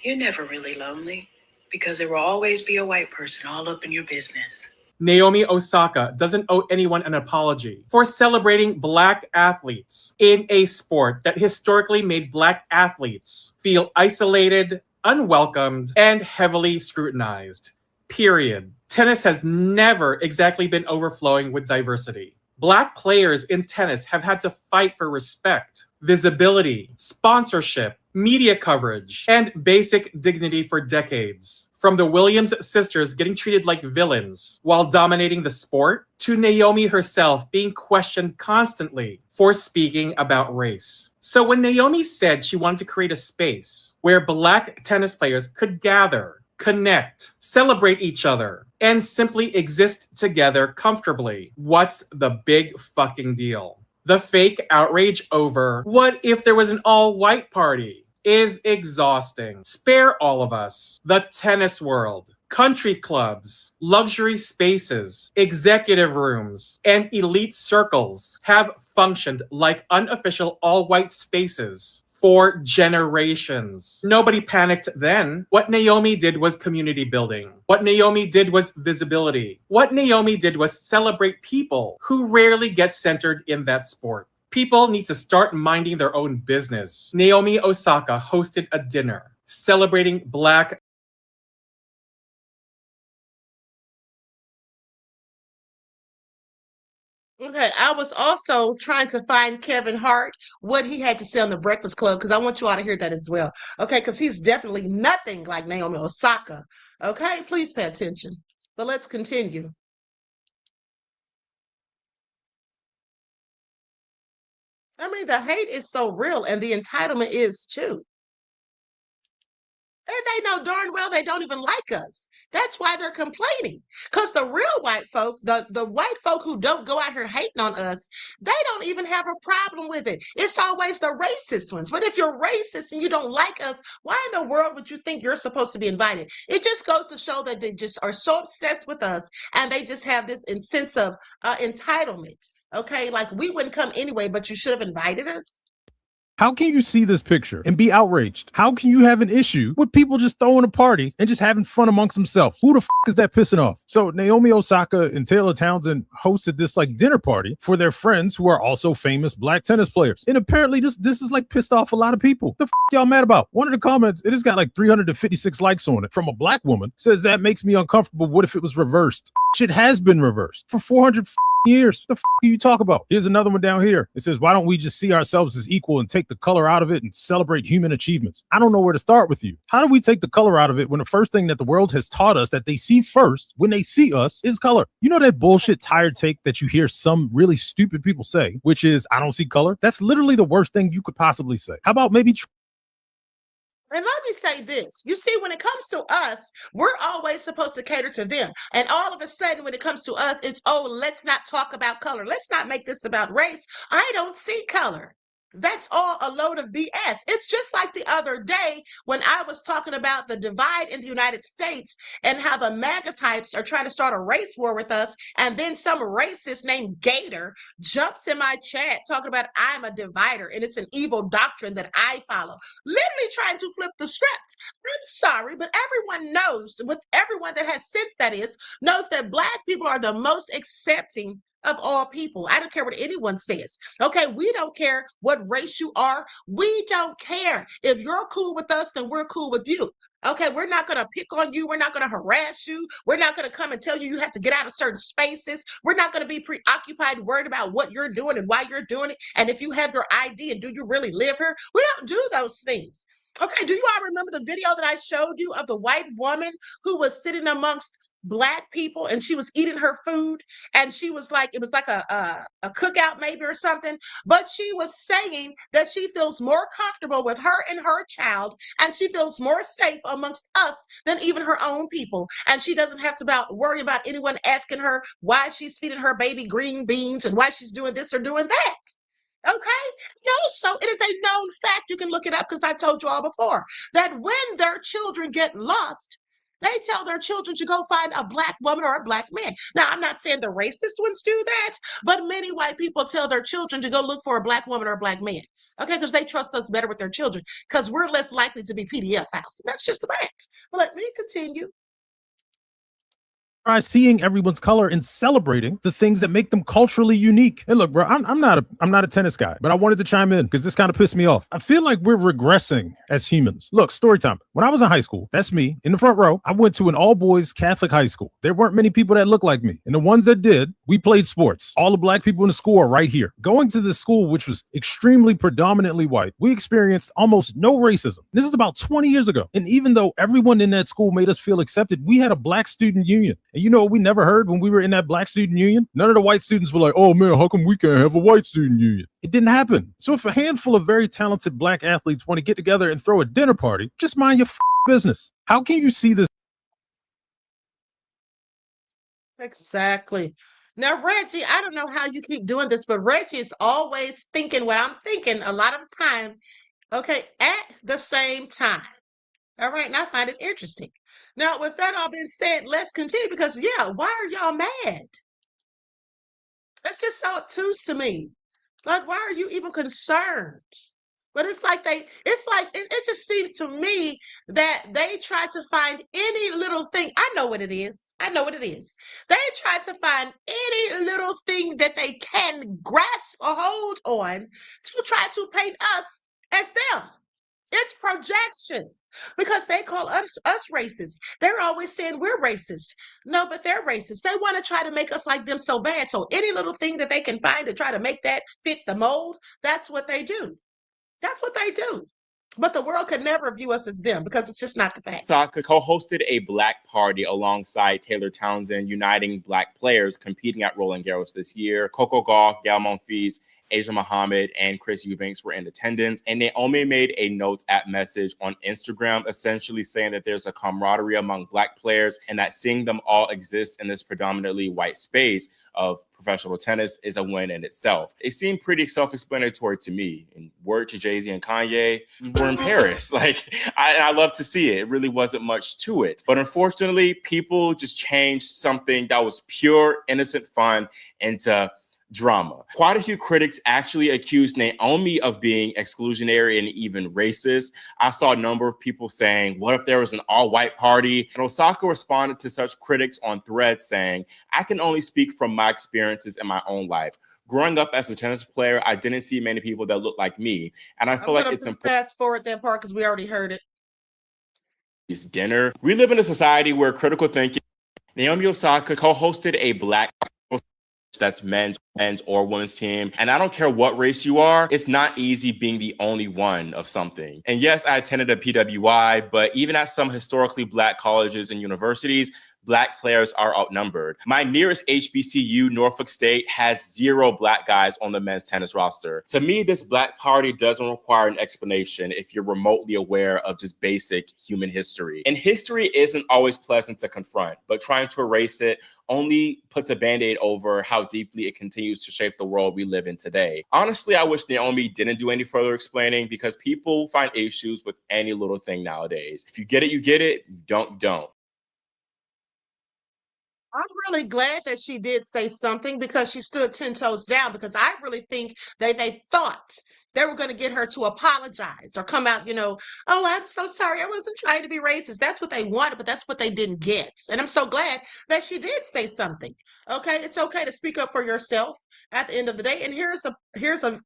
you're never really lonely because there will always be a white person all up in your business. Naomi Osaka doesn't owe anyone an apology for celebrating Black athletes in a sport that historically made Black athletes feel isolated, unwelcomed, and heavily scrutinized. Period. Tennis has never exactly been overflowing with diversity. Black players in tennis have had to fight for respect, visibility, sponsorship, media coverage, and basic dignity for decades. From the Williams sisters getting treated like villains while dominating the sport, to Naomi herself being questioned constantly for speaking about race. So when Naomi said she wanted to create a space where Black tennis players could gather, connect, celebrate each other, and simply exist together comfortably, what's the big fucking deal? The fake outrage over what if there was an all-white party is exhausting. Spare all of us. The tennis world, country clubs, luxury spaces, executive rooms, and elite circles have functioned like unofficial all-white spaces for generations. Nobody panicked then. What Naomi did was community building. What Naomi did was visibility. What Naomi did was celebrate people who rarely get centered in that sport. People need to start minding their own business. Naomi Osaka hosted a dinner celebrating Black. Okay, I was also trying to find Kevin Hart, what he had to say on the Breakfast Club, because I want you all to hear that as well. Okay, because he's definitely nothing like Naomi Osaka. Okay, please pay attention. But let's continue. I mean, the hate is so real, and the entitlement is too. And they know darn well they don't even like us. That's why they're complaining. Because the real white folk, the white folk who don't go out here hating on us, they don't even have a problem with it. It's always the racist ones. But if you're racist and you don't like us, why in the world would you think you're supposed to be invited? It just goes to show that they just are so obsessed with us and they just have this sense of entitlement. Okay, like we wouldn't come anyway, but you should have invited us. How can you see this picture and be outraged? How can you have an issue with people just throwing a party and just having fun amongst themselves? Who the f is that pissing off? So Naomi Osaka and Taylor Townsend hosted this like dinner party for their friends who are also famous Black tennis players. And apparently this is like pissed off a lot of people. The f y'all mad about? One of the comments, it has got like 356 likes on it from a Black woman, says that makes me uncomfortable. What if it was reversed? Shit has been reversed for 400 years. The f are you talk about? Here's another one down here. It says, why don't we just see ourselves as equal and take the color out of it and celebrate human achievements? I don't know where to start with you. How do we take the color out of it when the first thing that the world has taught us that they see first when they see us is color? You know that bullshit tired take that you hear some really stupid people say, which is, I don't see color? That's literally the worst thing you could possibly say. How about maybe And let me say this. You see, when it comes to us, we're always supposed to cater to them. And all of a sudden, when it comes to us, it's, oh, let's not talk about color. Let's not make this about race. I don't see color. That's all a load of BS. It's just like the other day when I was talking about the divide in the United States and how the MAGA types are trying to start a race war with us. And then some racist named Gator jumps in my chat talking about I'm a divider and it's an evil doctrine that I follow. Literally trying to flip the script. I'm sorry, but everyone knows, with everyone that has sense that is, knows that Black people are the most accepting of all people. I don't care what anyone says. Okay, we don't care what race you are. We don't care. If you're cool with us, then we're cool with you. Okay, we're not going to pick on you. We're not going to harass you. We're not going to come and tell you you have to get out of certain spaces. We're not going to be preoccupied, worried about what you're doing and why you're doing it. And if you have your ID and do you really live here? We don't do those things. Okay, do you all remember the video that I showed you of the white woman who was sitting amongst Black people and she was eating her food and she was like, it was like a cookout maybe or something, but she was saying that she feels more comfortable with her and her child and she feels more safe amongst us than even her own people, and she doesn't have to worry about anyone asking her why she's feeding her baby green beans and why she's doing this or doing that. Okay? No, so it is a known fact. You can look it up because I told you all before that when their children get lost, they tell their children to go find a Black woman or a Black man. Now, I'm not saying the racist ones do that, but many white people tell their children to go look for a Black woman or a Black man. Okay, because they trust us better with their children because we're less likely to be PDF files. That's just a fact. But let me continue. Try seeing everyone's color and celebrating the things that make them culturally unique. And look, bro, I'm not a tennis guy, but I wanted to chime in because this kind of pissed me off. I feel like we're regressing as humans. Look, story time. When I was in high school, that's me in the front row. I went to an all-boys Catholic high school. There weren't many people that looked like me, and the ones that did, we played sports. All the Black people in the school are right here. Going to this school, which was extremely predominantly white, we experienced almost no racism. This is about 20 years ago. And even though everyone in that school made us feel accepted, we had a Black student union. And you know what we never heard when we were in that Black student union? None of the white students were like, oh man, how come we can't have a white student union? It didn't happen. So if a handful of very talented Black athletes want to get together and throw a dinner party, just mind your business. How can you see this? Exactly. Now, Reggie, I don't know how you keep doing this, but Reggie is always thinking what I'm thinking a lot of the time, okay, at the same time. All right, and I find it interesting. Now, with that all being said, let's continue because, yeah, why are y'all mad? It's just so obtuse to me. Like, why are you even concerned? But it just seems to me that they try to find any little thing. I know what it is. I know what it is. They try to find any little thing that they can grasp a hold on to try to paint us as them. It's projection because they call us racist. They're always saying we're racist. No, but they're racist. They want to try to make us like them so bad. So any little thing that they can find to try to make that fit the mold, that's what they do. That's what they do. But the world could never view us as them because it's just not the fact. Osaka co-hosted a Black party alongside Taylor Townsend, uniting Black players competing at Roland Garros this year. Coco Gauff, Gael Monfils, Asia Muhammad, and Chris Eubanks were in attendance. And Naomi made a note app message on Instagram, essentially saying that there's a camaraderie among Black players and that seeing them all exist in this predominantly white space of professional tennis is a win in itself. It seemed pretty self-explanatory to me. And word to Jay-Z and Kanye, we're in Paris. Like, I love to see it. It really wasn't much to it. But unfortunately, people just changed something that was pure, innocent fun into drama. Quite a few critics actually accused Naomi of being exclusionary and even racist. I saw a number of people saying, what if there was an all-white party? And Osaka responded to such critics on Threads saying, I can only speak from my experiences in my own life. Growing up as a tennis player, I didn't see many people that look like me. And I feel like it's important. Fast forward that part because we already heard it. This dinner. We live in a society where critical thinking. Naomi Osaka co-hosted a Black that's men's or women's team. And I don't care what race you are, it's not easy being the only one of something. And yes, I attended a PWI, but even at some historically Black colleges and universities, Black players are outnumbered. My nearest HBCU, Norfolk State, has 0 Black guys on the men's tennis roster. To me, this Black party doesn't require an explanation if you're remotely aware of just basic human history. And history isn't always pleasant to confront, but trying to erase it only puts a Band-Aid over how deeply it continues to shape the world we live in today. Honestly, I wish Naomi didn't do any further explaining because people find issues with any little thing nowadays. If you get it, you get it. You don't, you don't. I'm really glad that she did say something because she stood 10 toes down because I really think they thought they were going to get her to apologize or come out, oh, I'm so sorry. I wasn't trying to be racist. That's what they wanted, but that's what they didn't get. And I'm so glad that she did say something. Okay, it's okay to speak up for yourself at the end of the day. And here's a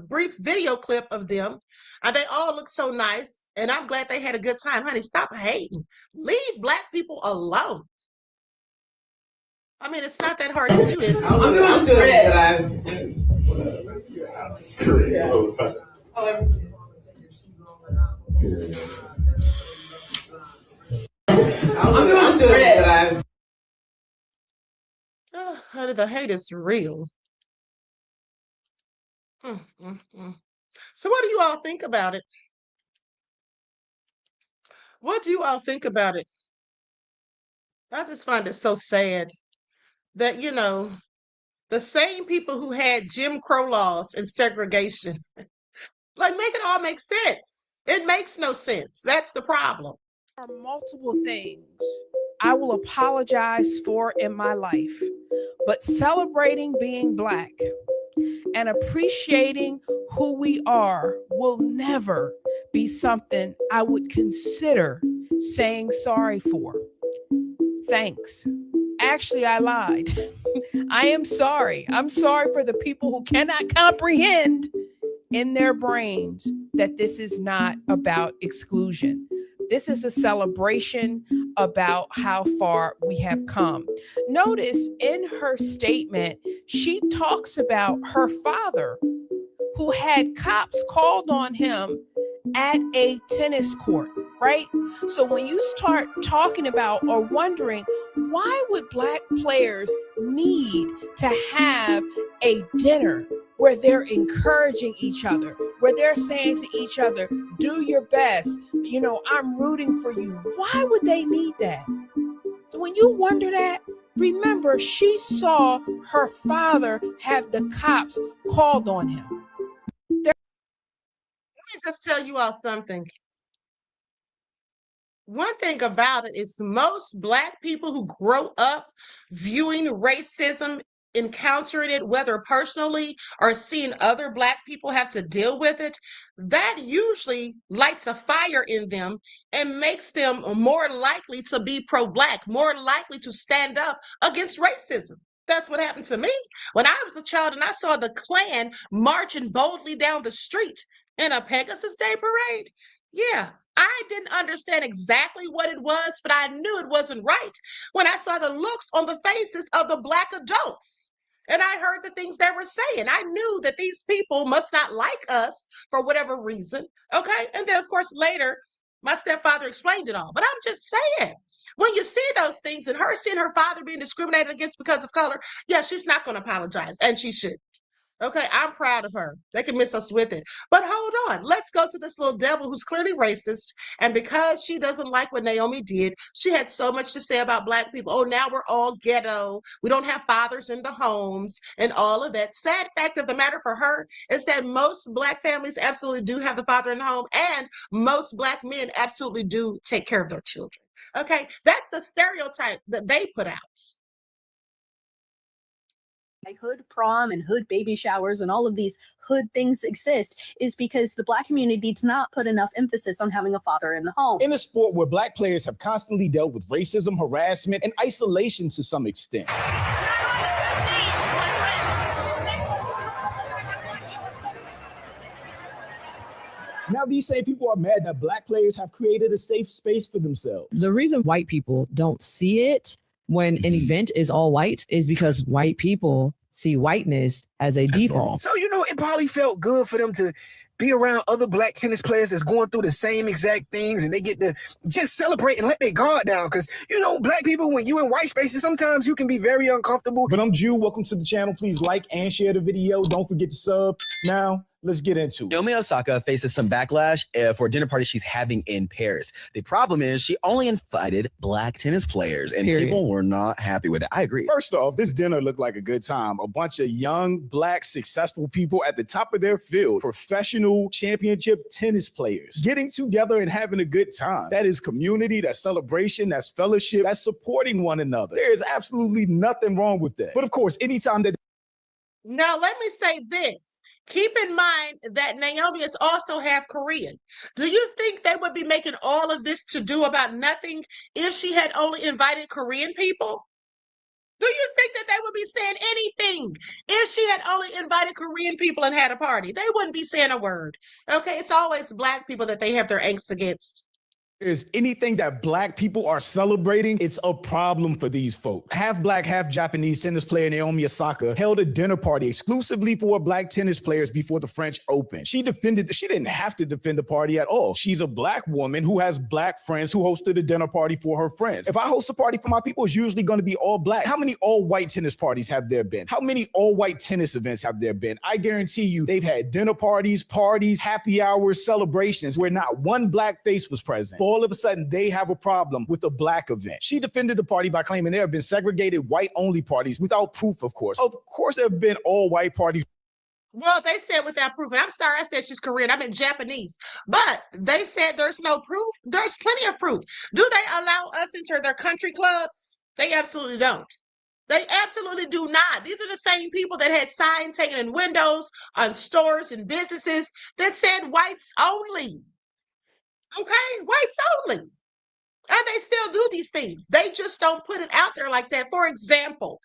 brief video clip of them. They all look so nice, and I'm glad they had a good time. Honey, stop hating. Leave Black people alone. I mean, it's not that hard to do, is it? I'm Honey, the hate is real. So what do you all think about it? What do you all think about it? I just find it so sad that, the same people who had Jim Crow laws and segregation, like, make it all make sense. It makes no sense. That's the problem. There are multiple things I will apologize for in my life, but celebrating being Black and appreciating who we are will never be something I would consider saying sorry for. Thanks. Actually, I lied. I am sorry. I'm sorry for the people who cannot comprehend in their brains that this is not about exclusion. This is a celebration about how far we have come. Notice in her statement, she talks about her father who had cops called on him at a tennis court, right? So when you start talking about or wondering, why would Black players need to have a dinner where they're encouraging each other, where they're saying to each other, do your best, I'm rooting for you. Why would they need that? When you wonder that, remember she saw her father have the cops called on him. Let me just tell you all something. One thing about it is most Black people who grow up viewing racism encountering it, whether personally or seeing other Black people have to deal with it, that usually lights a fire in them and makes them more likely to be pro-Black, more likely to stand up against racism. That's what happened to me when I was a child and I saw the Klan marching boldly down the street in a Pegasus Day parade. Yeah, I didn't understand exactly what it was, but I knew it wasn't right when I saw the looks on the faces of the Black adults. And I heard the things they were saying. I knew that these people must not like us for whatever reason. Okay. And then, of course, later, my stepfather explained it all. But I'm just saying, when you see those things and her seeing her father being discriminated against because of color, yeah, she's not going to apologize. And she should. Okay, I'm proud of her. They can miss us with it. But hold on. Let's go to this little devil who's clearly racist. And because she doesn't like what Naomi did, she had so much to say about Black people. Oh, now we're all ghetto. We don't have fathers in the homes and all of that. Sad fact of the matter for her is that most Black families absolutely do have the father in the home. And most Black men absolutely do take care of their children. Okay, that's the stereotype that they put out. Hood prom and hood baby showers and all of these hood things exist is because the Black community does not put enough emphasis on having a father in the home. In a sport where Black players have constantly dealt with racism, harassment, and isolation to some extent. Now these same people are mad that Black players have created a safe space for themselves. The reason white people don't see it when an event is all white is because white people see whiteness as a default. So, you know, it probably felt good for them to be around other Black tennis players that's going through the same exact things, and they get to just celebrate and let their guard down. Because, you know, Black people, when you in white spaces, sometimes you can be very uncomfortable. But I'm Jew. Welcome to the channel. Please like and share the video. Don't forget to sub. Now, let's get into it. Naomi Osaka faces some backlash for a dinner party she's having in Paris. The problem is she only invited Black tennis players, and people were not happy with it. I agree. First off, this dinner looked like a good time. A bunch of young, Black, successful people at the top of their field, professional championship tennis players, getting together and having a good time. That is community, that's celebration, that's fellowship, that's supporting one another. There is absolutely nothing wrong with that. But of course, anytime that... Now, let me say this. Keep in mind that Naomi is also half Korean. Do you think they would be making all of this to do about nothing if she had only invited Korean people? Do you think that they would be saying anything if she had only invited Korean people and had a party? They wouldn't be saying a word. Okay, it's always Black people that they have their angst against. There's anything that Black people are celebrating, it's a problem for these folks. Half Black, half Japanese tennis player Naomi Osaka held a dinner party exclusively for Black tennis players before the French Open. She didn't have to defend the party at all. She's a Black woman who has Black friends who hosted a dinner party for her friends. If I host a party for my people, it's usually going to be all Black. How many all-white tennis parties have there been? How many all-white tennis events have there been? I guarantee you they've had dinner parties, happy hours, celebrations where not one Black face was present. All of a sudden, they have a problem with a Black event. She defended the party by claiming there have been segregated white-only parties without proof, of course. Of course, there have been all-white parties. Well, they said without proof. And I'm sorry I said she's Korean. I meant Japanese. But they said there's no proof. There's plenty of proof. Do they allow us into their country clubs? They absolutely don't. They absolutely do not. These are the same people that had signs hanging in windows on stores and businesses that said whites only. Okay, whites only. And they still do these things. They just don't put it out there like that. For example,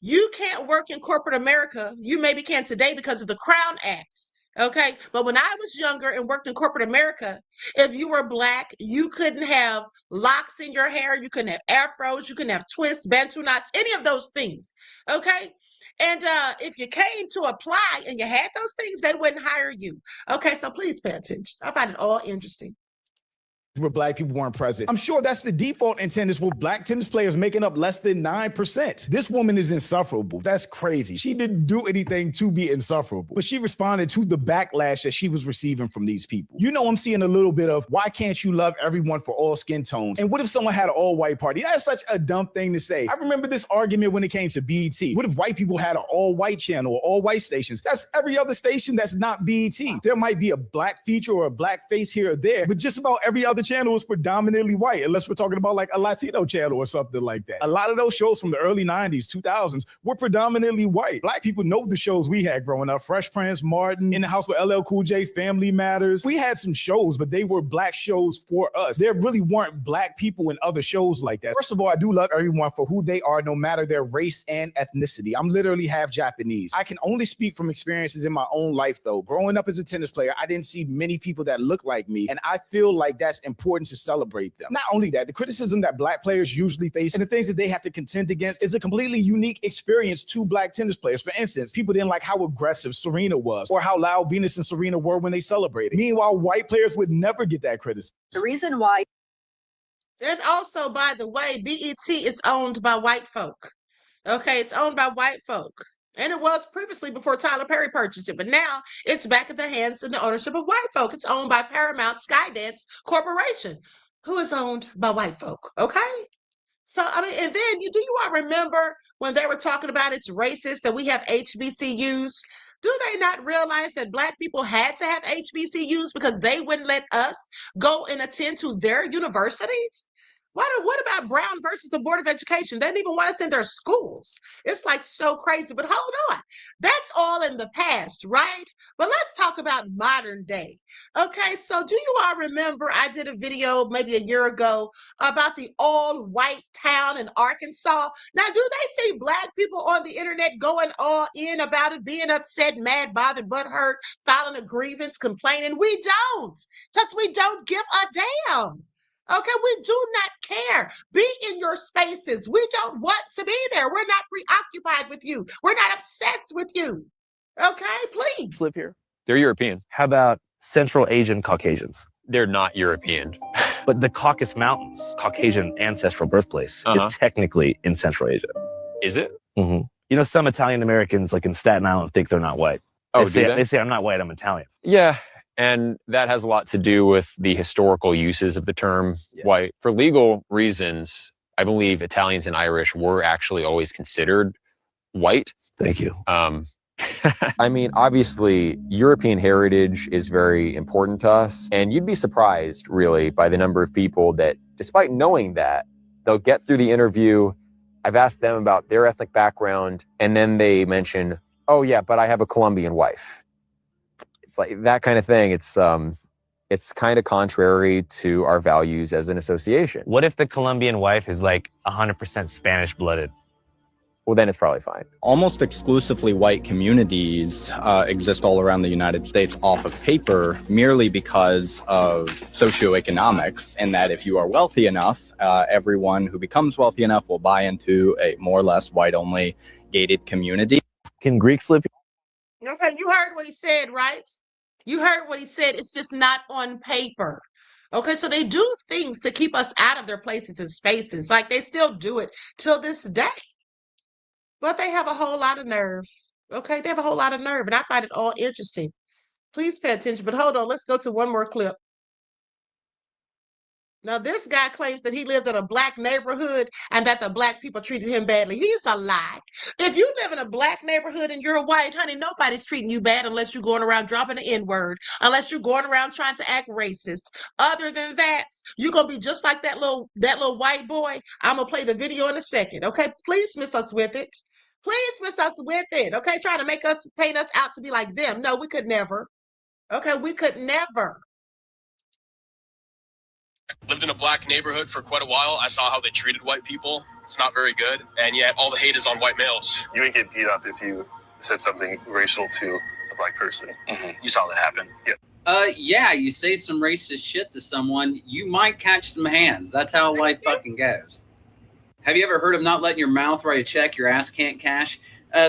you can't work in corporate America. You maybe can today because of the Crown Act. Okay, but when I was younger and worked in corporate America, if you were Black, you couldn't have locks in your hair. You couldn't have afros. You couldn't have twists, bantu knots, any of those things. Okay. And if you came to apply and you had those things, they wouldn't hire you. Okay, so please pay attention. I find it all interesting. Where Black people weren't present. I'm sure that's the default in tennis, with Black tennis players making up less than 9%. This woman is insufferable. That's crazy. She didn't do anything to be insufferable, but she responded to the backlash that she was receiving from these people. You know, I'm seeing a little bit of, why can't you love everyone for all skin tones? And what if someone had an all-white party? That's such a dumb thing to say. I remember this argument when it came to BET. What if white people had an all-white channel or all-white stations? That's every other station that's not BET. There might be a Black feature or a Black face here or there, but just about every other channel was predominantly white, unless we're talking about like a Latino channel or something like that. A lot of those shows from the early 90s, 2000s were predominantly white. Black people know the shows we had growing up. Fresh Prince, Martin, In the House with LL Cool J, Family Matters. We had some shows, but they were black shows for us. There really weren't black people in other shows like that. First of all, I do love everyone for who they are, no matter their race and ethnicity. I'm literally half Japanese. I can only speak from experiences in my own life, though. Growing up as a tennis player, I didn't see many people that look like me, and I feel like that's important to celebrate them. Not only that, the criticism that black players usually face and the things that they have to contend against is a completely unique experience to black tennis players. For instance, people didn't like how aggressive Serena was or how loud Venus and Serena were when they celebrated. Meanwhile, white players would never get that criticism. The reason why. And also, by the way, BET is owned by white folk. Okay, it's owned by white folk. And it was previously before Tyler Perry purchased it, but now it's back in the hands and the ownership of white folk. It's owned by Paramount Skydance Corporation, who is owned by white folk. Okay? So, I mean, and then do you all remember when they were talking about it's racist that we have HBCUs? Do they not realize that black people had to have HBCUs because they wouldn't let us go and attend to their universities? What about Brown versus the Board of Education? They didn't even want us in their schools. It's like so crazy, but hold on. That's all in the past, right? But let's talk about modern day. Okay, so do you all remember I did a video maybe a year ago about the all-white town in Arkansas? Now, do they see black people on the internet going all in about it, being upset, mad, bothered, butthurt, filing a grievance, complaining? We don't, because we don't give a damn. Okay, we do not care. Be in your spaces. We don't want to be there. We're not preoccupied with you. We're not obsessed with you. Okay, please. Live here. They're European. How about Central Asian Caucasians? They're not European. But the Caucasus Mountains, Caucasian ancestral birthplace, is technically in Central Asia. Is it? Mm-hmm. You know, some Italian Americans, like in Staten Island, think they're not white. Oh, they say, I'm not white, I'm Italian. Yeah. And that has a lot to do with the historical uses of the term white. For legal reasons, I believe Italians and Irish were actually always considered white. Thank you. I mean, obviously, European heritage is very important to us. And you'd be surprised, really, by the number of people that, despite knowing that, they'll get through the interview. I've asked them about their ethnic background, and then they mention, oh, yeah, but I have a Colombian wife. It's like that kind of thing. It's kind of contrary to our values as an association. What if the Colombian wife is like 100% Spanish blooded? Well, then it's probably fine. Almost exclusively white communities exist all around the United States off of paper merely because of socioeconomics, and that if you are wealthy enough, everyone who becomes wealthy enough will buy into a more or less white-only gated community. Can Greeks live here? Okay, you heard what he said, right? You heard what he said. It's just not on paper. Okay, so they do things to keep us out of their places and spaces. Like they still do it till this day. But they have a whole lot of nerve. Okay, they have a whole lot of nerve. And I find it all interesting. Please pay attention. But hold on, let's go to one more clip. Now, this guy claims that he lived in a black neighborhood and that the black people treated him badly. He's a lie. If you live in a black neighborhood and you're white, honey, nobody's treating you bad unless you're going around dropping the N-word, unless you're going around trying to act racist. Other than that, you're going to be just like that little white boy. I'm going to play the video in a second, okay? Please miss us with it. Please miss us with it, okay? Trying to make us, paint us out to be like them. No, we could never. Okay, we could never. Lived in a black neighborhood for quite a while. I saw how they treated white people. It's not very good. And yet all the hate is on white males. You would get beat up if you said something racial to a black person. You saw that happen. Yeah, you say some racist shit to someone, you might catch some hands. That's how life fucking goes. Have you ever heard of not letting your mouth write a check your ass can't cash?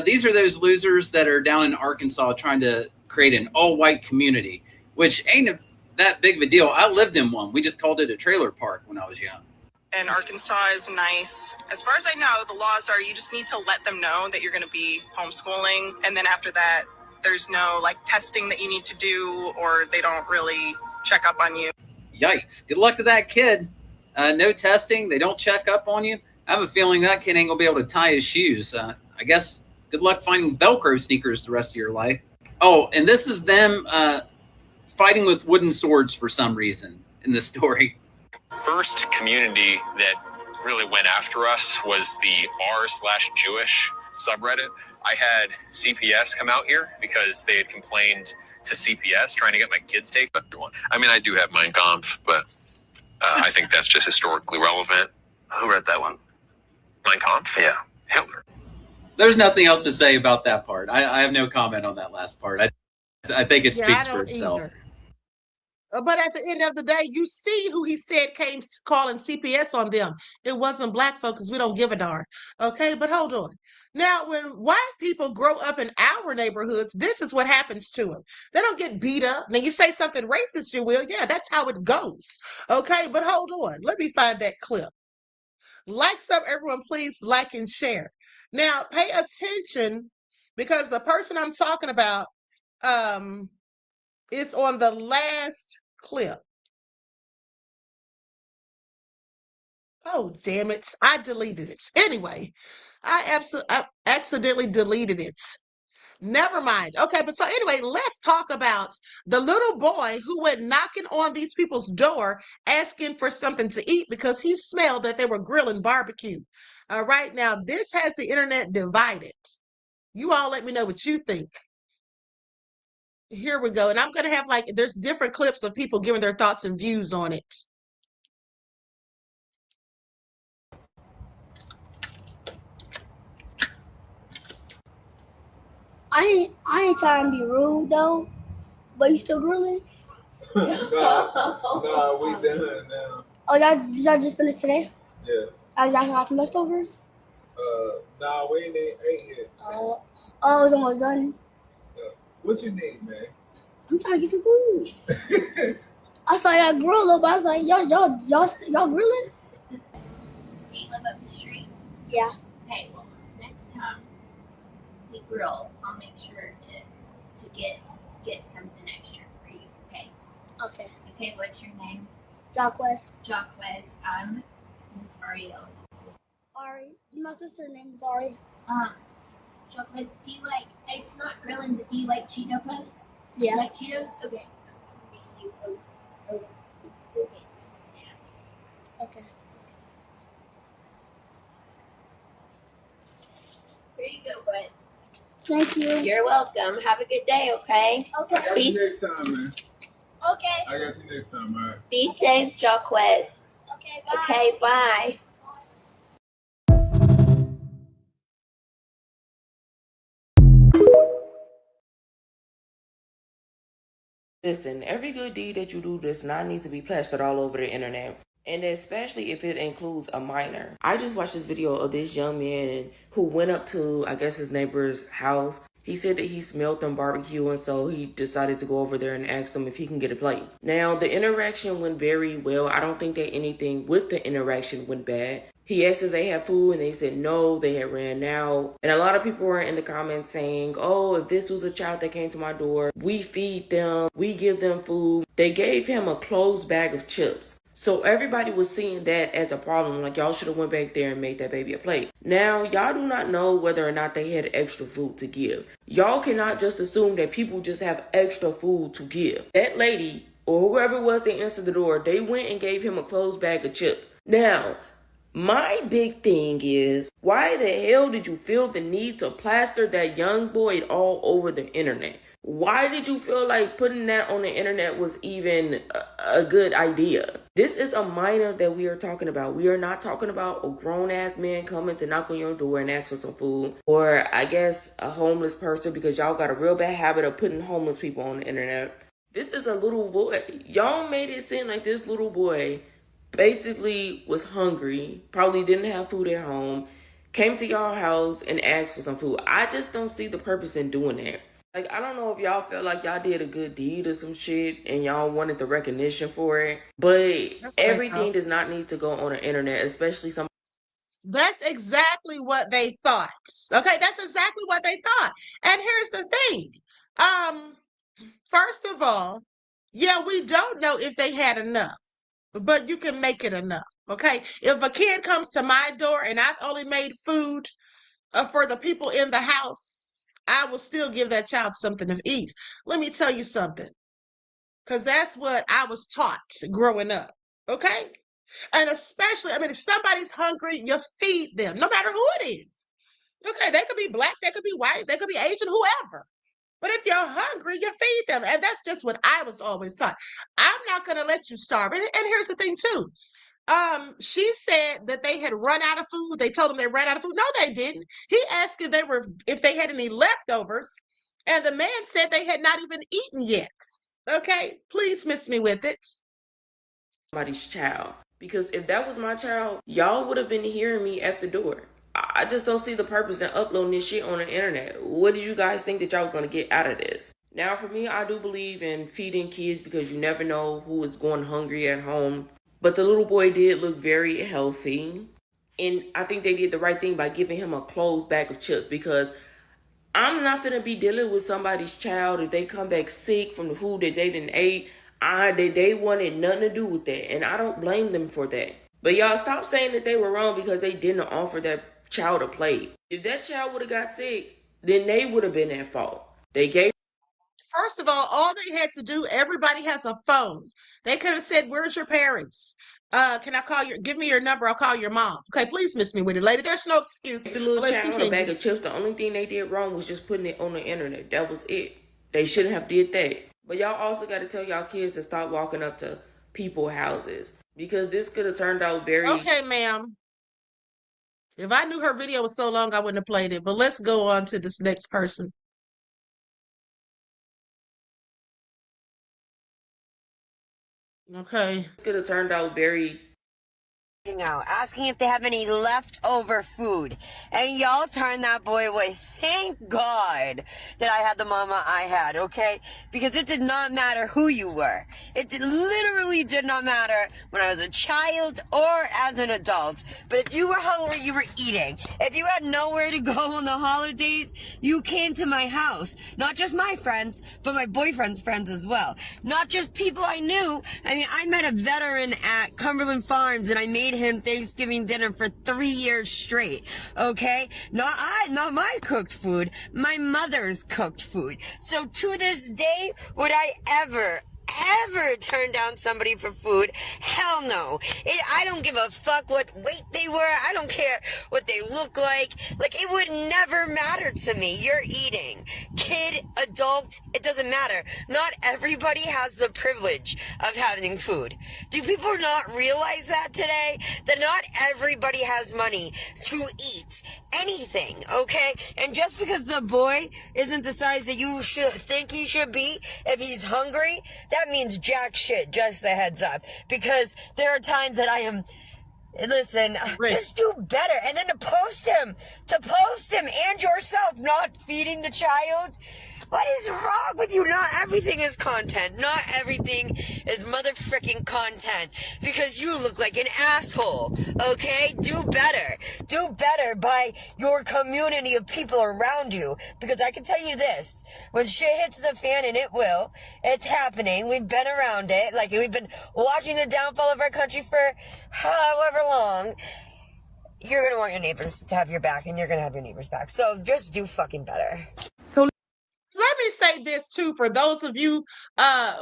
These are those losers that are down in Arkansas trying to create an all-white community, which ain't that big of a deal. I lived in one. We just called it a trailer park when I was young. And Arkansas is nice. As far as I know, the laws are you just need to let them know that you're going to be homeschooling. And then after that, there's no like testing that you need to do, or they don't really check up on you. Yikes. Good luck to that kid. No testing. They don't check up on you. I have a feeling that kid ain't going to be able to tie his shoes. I guess good luck finding Velcro sneakers the rest of your life. Oh, and this is them fighting with wooden swords for some reason in the story. First community that really went after us was the r/Jewish subreddit. I had CPS come out here because they had complained to CPS trying to get my kids taken. I mean, I do have Mein Kampf, but I think that's just historically relevant. Who read that one? Mein Kampf? Yeah. Hitler. There's nothing else to say about that part. I have no comment on that last part. I think it speaks for itself. Either. But at the end of the day, you see who he said came calling CPS on them. It wasn't black folks, because we don't give a darn. Okay, but hold on. Now, when white people grow up in our neighborhoods, this is what happens to them. They don't get beat up. Now, you say something racist, you will. Yeah, that's how it goes. Okay, but hold on. Let me find that clip. Likes up, everyone, please like and share. Now, pay attention, because the person I'm talking about is on the last clip. Oh, damn it. I deleted it. Anyway, I accidentally deleted it. Never mind. Okay, but so anyway, let's talk about the little boy who went knocking on these people's door asking for something to eat because he smelled that they were grilling barbecue. All right, now this has the internet divided. You all let me know what you think. Here we go. And I'm going to have there's different clips of people giving their thoughts and views on it. I ain't trying to be rude though, but you still grilling? nah, we done now. Oh, y'all just finished today? Yeah. Y'all got some leftovers? Nah, we ain't ate yet. Oh, it's almost done. What you need, man? I'm trying to get some food. I saw y'all grill up. I was like, y'all grilling? Do you live up the street? Yeah. Okay, well, next time we grill, I'll make sure to get something extra for you, okay? Okay. Okay, what's your name? Jacquez. Jacquez. I'm Miss Ariel. Ari. My sister's name is Ari. Jacquez, do you like, it's not grilling, but do you like Cheeto Puffs? Yeah. You like Cheetos? Okay. Okay. Here you go, bud. Thank you. You're welcome. Have a good day, okay? Okay. I got you next time, man. Okay. I got you next time, all right? Be safe, Jacquez. Okay, bye. Okay, bye. Listen, every good deed that you do does not need to be plastered all over the internet. And especially if it includes a minor. I just watched this video of this young man who went up to, I guess, his neighbor's house. He said that he smelled them barbecue, and so he decided to go over there and ask them if he can get a plate. Now, the interaction went very well. I don't think that anything with the interaction went bad. He asked if they had food, and they said no, they had ran out. And a lot of people were in the comments saying, oh, if this was a child that came to my door, we feed them, we give them food. They gave him a closed bag of chips. So everybody was seeing that as a problem. Like, y'all should have went back there and made that baby a plate. Now, y'all do not know whether or not they had extra food to give. Y'all cannot just assume that people just have extra food to give. That lady, or whoever it was that answered the door, they went and gave him a closed bag of chips. Now, my big thing is, why the hell did you feel the need to plaster that young boy all over the internet? Why did you feel like putting that on the internet was even a good idea? This is a minor that we are talking about. We are not talking about a grown-ass man coming to knock on your door and ask for some food. Or, I guess, a homeless person, because y'all got a real bad habit of putting homeless people on the internet. This is a little boy. Y'all made it seem like this little boy basically was hungry, probably didn't have food at home, came to y'all house and asked for some food. I just don't see the purpose in doing that. Like, I don't know if y'all felt like y'all did a good deed or some shit and y'all wanted the recognition for it, but everything does not need to go on the internet, especially some. That's exactly what they thought. Okay, that's exactly what they thought. And here's the thing. First of all, yeah, we don't know if they had enough, but you can make it enough. Okay, if a kid comes to my door and I've only made food for the people in the house, I will still give that child something to eat. Let me tell you something, because that's what I was taught growing up. Okay, And especially, I mean, if somebody's hungry, you feed them, no matter who it is. Okay, they could be black, they could be white, they could be Asian, whoever. But if you're hungry, you feed them. And that's just what I was always taught. I'm not going to let you starve. And here's the thing, too. She said that they had run out of food. They told them they ran out of food. No, they didn't. He asked if they had any leftovers, and the man said they had not even eaten yet. Okay, please miss me with it. Somebody's child. Because if that was my child, y'all would have been hearing me at the door. I just don't see the purpose in uploading this shit on the internet. What did you guys think that y'all was going to get out of this? Now, for me, I do believe in feeding kids because you never know who is going hungry at home. But the little boy did look very healthy. And I think they did the right thing by giving him a closed bag of chips, because I'm not going to be dealing with somebody's child if they come back sick from the food that they didn't eat. They wanted nothing to do with that, and I don't blame them for that. But y'all stop saying that they were wrong because they didn't offer that child a plate. If that child would have got sick, then they would have been at fault. They gave. First of all they had to do, everybody has a phone. They could have said, "Where's your parents? Can I give me your number, I'll call your mom." Okay, please miss me with it later. There's no excuse. The little Let's child continue. a bag of chips. The only thing they did wrong was just putting it on the internet. That was it. They shouldn't have did that. But y'all also got to tell y'all kids to stop walking up to people's houses, because this could have turned out very... Okay, ma'am. If I knew her video was so long, I wouldn't have played it. But let's go on to this next person. Okay. This could have turned out very... out, asking if they have any leftover food, and y'all turned that boy away. Thank God that I had the mama I had, okay? Because it did not matter who you were. Literally did not matter when I was a child or as an adult. But if you were hungry, you were eating. If you had nowhere to go on the holidays, you came to my house. Not just my friends, but my boyfriend's friends as well. Not just people I knew. I mean, I met a veteran at Cumberland Farms, and I made him Thanksgiving dinner for 3 years straight, okay? Not my cooked food, my mother's cooked food. So to this day, would I ever turn down somebody for food? Hell no. I don't give a fuck what weight they were. I don't care what they look like. Like, it would never matter to me. You're eating. Kid, adult, it doesn't matter. Not everybody has the privilege of having food. Do people not realize that today? That not everybody has money to eat anything, okay? And just because the boy isn't the size that you should think he should be, if he's hungry, that means jack shit, just a heads up. Because there are times that I am... Listen, just do better. And then to post him and yourself not feeding the child. What is wrong with you? Not everything is content. Not everything is motherfucking content. Because you look like an asshole. Okay? Do better. Do better by your community of people around you. Because I can tell you this. When shit hits the fan, and it will, it's happening. We've been around it. Like, we've been watching the downfall of our country for however long. You're going to want your neighbors to have your back, and you're going to have your neighbors' back. So just do fucking better. So let me say this too, for those of you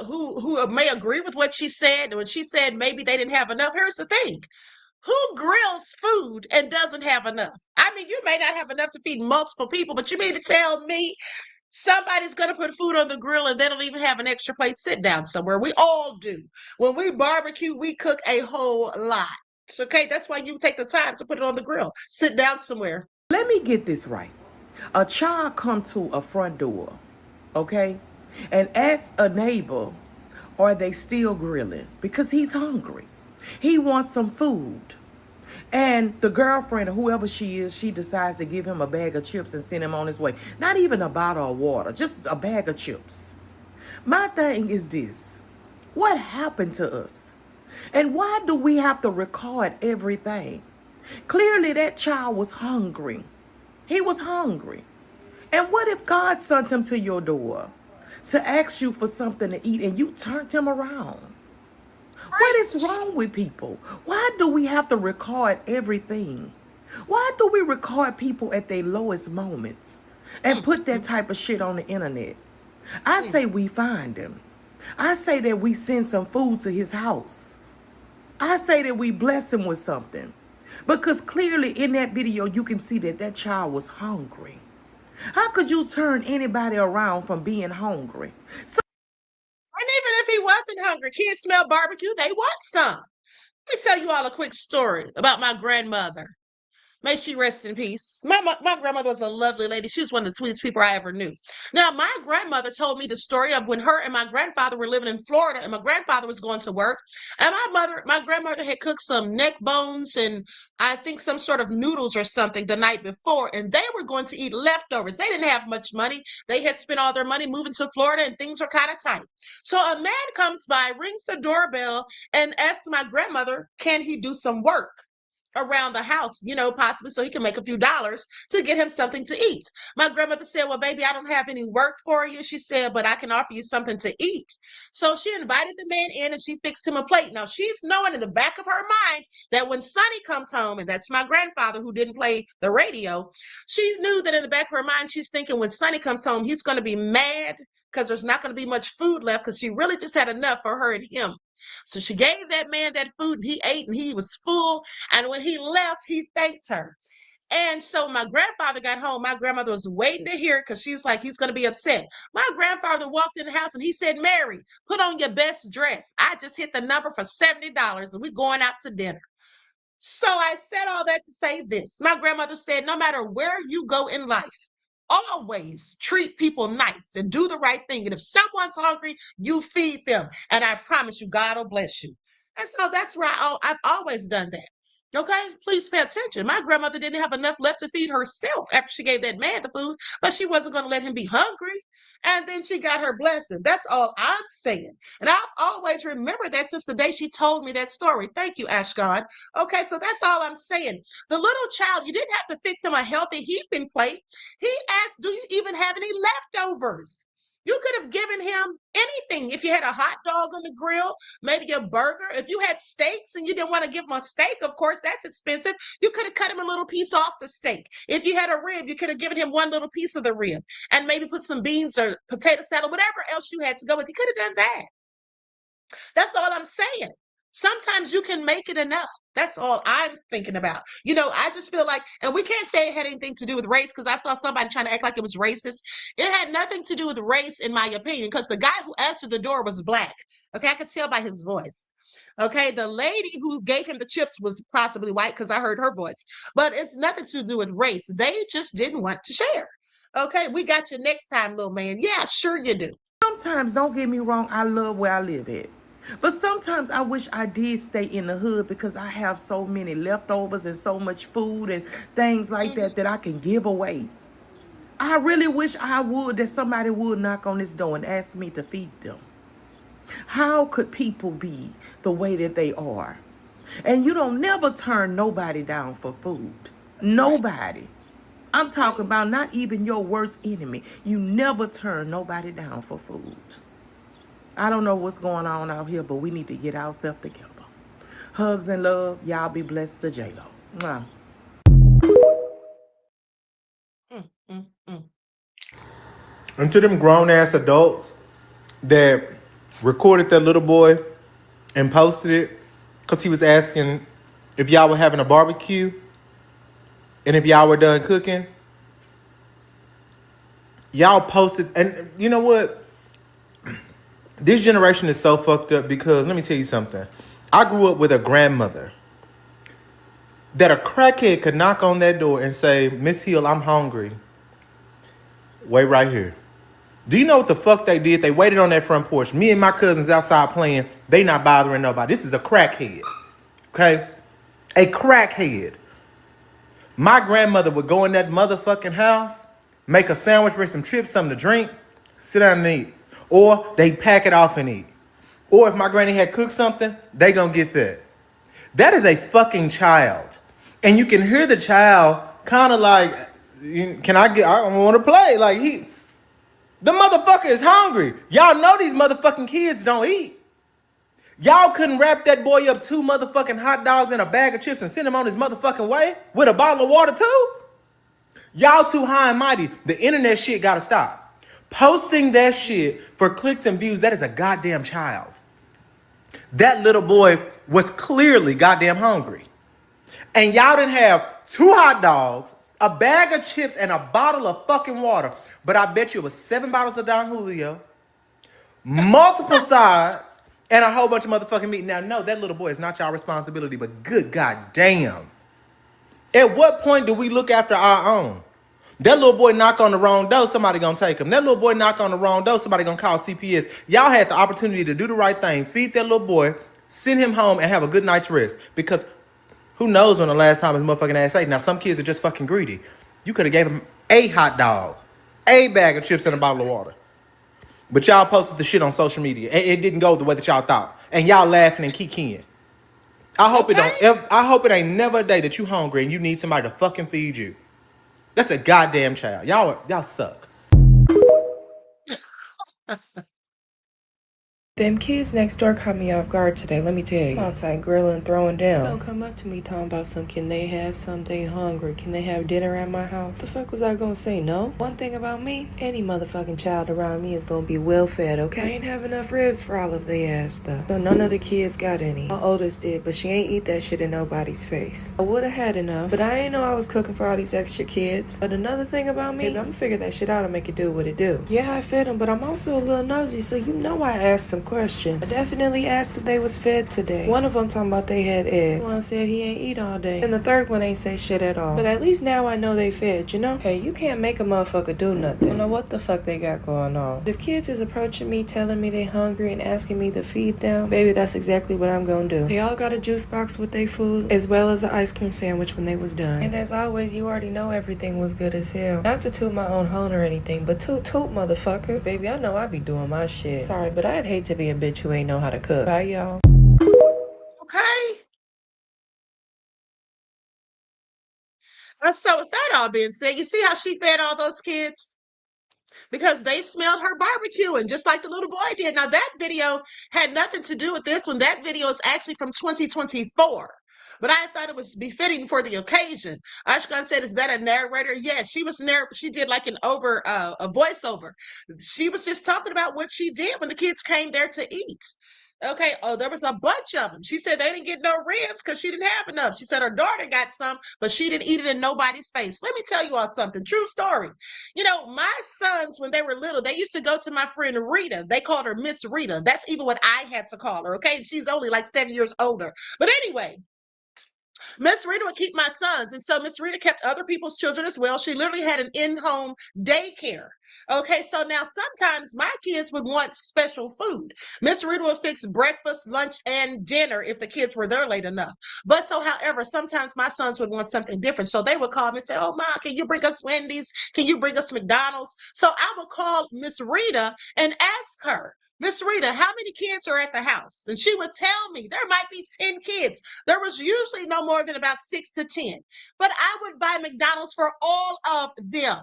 who may agree with what she said. When she said maybe they didn't have enough, here's the thing. Who grills food and doesn't have enough? I mean, you may not have enough to feed multiple people, but you mean to tell me somebody's going to put food on the grill and they don't even have an extra plate sit down somewhere? We all do. When we barbecue, we cook a whole lot. Okay, that's why you take the time to put it on the grill. Sit down somewhere. Let me get this right. A child come to a front door, okay, and ask a neighbor, are they still grilling? Because he's hungry. He wants some food. And the girlfriend, or whoever she is, she decides to give him a bag of chips and send him on his way. Not even a bottle of water, just a bag of chips. My thing is this. What happened to us? And why do we have to record everything? Clearly that child was hungry. He was hungry. And what if God sent him to your door to ask you for something to eat and you turned him around? What is wrong with people? Why do we have to record everything? Why do we record people at their lowest moments and put that type of shit on the internet? I say we find him. I say that we send some food to his house. I say that we bless him with something. Because clearly in that video, you can see that that child was hungry. How could you turn anybody around from being hungry? And even if he wasn't hungry, kids smell barbecue, they want some. Let me tell you all a quick story about my grandmother. May she rest in peace. My grandmother was a lovely lady. She was one of the sweetest people I ever knew. Now, my grandmother told me the story of when her and my grandfather were living in Florida, and my grandfather was going to work. And my grandmother had cooked some neck bones and I think some sort of noodles or something the night before, and they were going to eat leftovers. They didn't have much money. They had spent all their money moving to Florida, and things were kind of tight. So a man comes by, rings the doorbell, and asks my grandmother, can he do some work around the house, possibly so he can make a few dollars to get him something to eat. My grandmother said, well, baby, I don't have any work for you. She said, but I can offer you something to eat. So she invited the man in and she fixed him a plate. Now she's knowing in the back of her mind that when Sonny comes home, and that's my grandfather who didn't play the radio, she knew that in the back of her mind, she's thinking when Sonny comes home, he's going to be mad because there's not going to be much food left because she really just had enough for her and him. So she gave that man that food and he ate and he was full. And when he left, he thanked her. And so my grandfather got home. My grandmother was waiting to hear it because she was like, he's going to be upset. My grandfather walked in the house and he said, Mary, put on your best dress. I just hit the number for $70 and we're going out to dinner. So I said all that to say this. My grandmother said, no matter where you go in life, always treat people nice and do the right thing. And if someone's hungry, you feed them. And I promise you, God will bless you. And so that's where I've always done that. Okay, please pay attention. My grandmother didn't have enough left to feed herself after she gave that man the food, but she wasn't going to let him be hungry. And then she got her blessing. That's all I'm saying. And I've always remembered that since the day she told me that story. Thank you, Ashgod. Okay, so that's all I'm saying. The little child, you didn't have to fix him a healthy heaping plate. He asked, do you even have any leftovers? You could have given him anything. If you had a hot dog on the grill, maybe a burger. If you had steaks and you didn't want to give him a steak, of course, that's expensive. You could have cut him a little piece off the steak. If you had a rib, you could have given him one little piece of the rib and maybe put some beans or potato salad, whatever else you had to go with. You could have done that. That's all I'm saying. Sometimes you can make it enough. That's all I'm thinking about. I just feel like, and we can't say it had anything to do with race because I saw somebody trying to act like it was racist. It had nothing to do with race, in my opinion, because the guy who answered the door was black. Okay, I could tell by his voice. Okay, the lady who gave him the chips was possibly white because I heard her voice. But it's nothing to do with race. They just didn't want to share. Okay, we got you next time, little man. Yeah, sure you do. Sometimes, don't get me wrong, I love where I live at. But sometimes I wish I did stay in the hood because I have so many leftovers and so much food and things like that I can give away. I really wish that somebody would knock on this door and ask me to feed them. How could people be the way that they are? And you don't never turn nobody down for food. Nobody. I'm talking about not even your worst enemy. You never turn nobody down for food. I don't know what's going on out here, but we need to get ourselves together. Hugs and love. Y'all be blessed to J-Lo. Mwah. And to them grown-ass adults that recorded that little boy and posted it because he was asking if y'all were having a barbecue and if y'all were done cooking. Y'all posted, and you know what? This generation is so fucked up because, let me tell you something. I grew up with a grandmother that a crackhead could knock on that door and say, Miss Hill, I'm hungry. Wait right here. Do you know what the fuck they did? They waited on that front porch. Me and my cousins outside playing. They not bothering nobody. This is a crackhead. Okay? A crackhead. My grandmother would go in that motherfucking house, make a sandwich, bring some chips, something to drink, sit down and eat. Or they pack it off and eat. Or if my granny had cooked something, they gonna get that. That is a fucking child. And you can hear the child kind of like, I want to play. Like the motherfucker is hungry. Y'all know these motherfucking kids don't eat. Y'all couldn't wrap that boy up 2 motherfucking hot dogs in a bag of chips and send him on his motherfucking way with a bottle of water too? Y'all too high and mighty. The internet shit gotta stop. Posting that shit for clicks and views, that is a goddamn child. That little boy was clearly goddamn hungry. And y'all didn't have 2 hot dogs, a bag of chips, and a bottle of fucking water. But I bet you it was 7 bottles of Don Julio, multiple sides, and a whole bunch of motherfucking meat. Now, no, that little boy is not y'all responsibility, but good goddamn. At what point do we look after our own? That little boy knock on the wrong door, somebody gonna take him. That little boy knock on the wrong door, somebody gonna call CPS. Y'all had the opportunity to do the right thing, feed that little boy, send him home, and have a good night's rest. Because who knows when the last time his motherfucking ass ate. Now, some kids are just fucking greedy. You could have gave him a hot dog, a bag of chips, and a bottle of water. But y'all posted the shit on social media. It didn't go the way that y'all thought. And y'all laughing and kikiing. I hope it ain't never a day that you hungry and you need somebody to fucking feed you. That's a goddamn child. Y'all suck. Them kids next door caught me off guard today, let me tell you. I'm outside grilling, throwing down. Don't come up to me talking about can they have something hungry? Can they have dinner at my house? The fuck was I gonna say no? One thing about me, any motherfucking child around me is gonna be well fed, okay? I ain't have enough ribs for all of their ass though. So none of the kids got any. My oldest did, but she ain't eat that shit in nobody's face. I would've had enough, but I ain't know I was cooking for all these extra kids. But another thing about me, I'm gonna figure that shit out and make it do what it do. Yeah, I fed them, but I'm also a little nosy, so you know I asked some questions. I definitely asked if they was fed today. One of them talking about they had eggs. One said he ain't eat all day. And the third one ain't say shit at all. But at least now I know they fed, you know? Hey, you can't make a motherfucker do nothing. I don't know what the fuck they got going on. If kids is approaching me, telling me they hungry and asking me to feed them, baby, that's exactly what I'm gonna do. They all got a juice box with their food, as well as an ice cream sandwich when they was done. And as always, you already know everything was good as hell. Not to toot my own horn or anything, but toot motherfucker. Baby, I know I be doing my shit. Sorry, but I'd hate to be a bitch who ain't know how to cook. Bye, y'all. Okay. So with that all being said, you see how she fed all those kids? Because they smelled her barbecuing just like the little boy did. Now that video had nothing to do with this one. That video is actually from 2024. But I thought it was befitting for the occasion. Ashkan said, "Is that a narrator?" Yes, she was she did like a voiceover. She was just talking about what she did when the kids came there to eat. Okay, there was a bunch of them. She said they didn't get no ribs because she didn't have enough. She said her daughter got some, but she didn't eat it in nobody's face. Let me tell you all something. True story. You know, my sons, when they were little, they used to go to my friend Rita. They called her Miss Rita. That's even what I had to call her, okay? She's only like 7 years older. But anyway, Miss Rita would keep my sons. And so Miss Rita kept other people's children as well. She literally had an in-home daycare. Okay, so now sometimes my kids would want special food. Miss Rita would fix breakfast, lunch, and dinner if the kids were there late enough. But however, sometimes my sons would want something different. So they would call me and say, "Oh, Ma, can you bring us Wendy's? Can you bring us McDonald's?" So I would call Miss Rita and ask her, "Miss Rita, how many kids are at the house?" And she would tell me there might be 10 kids. There was usually no more than about 6 to 10. But I would buy McDonald's for all of them,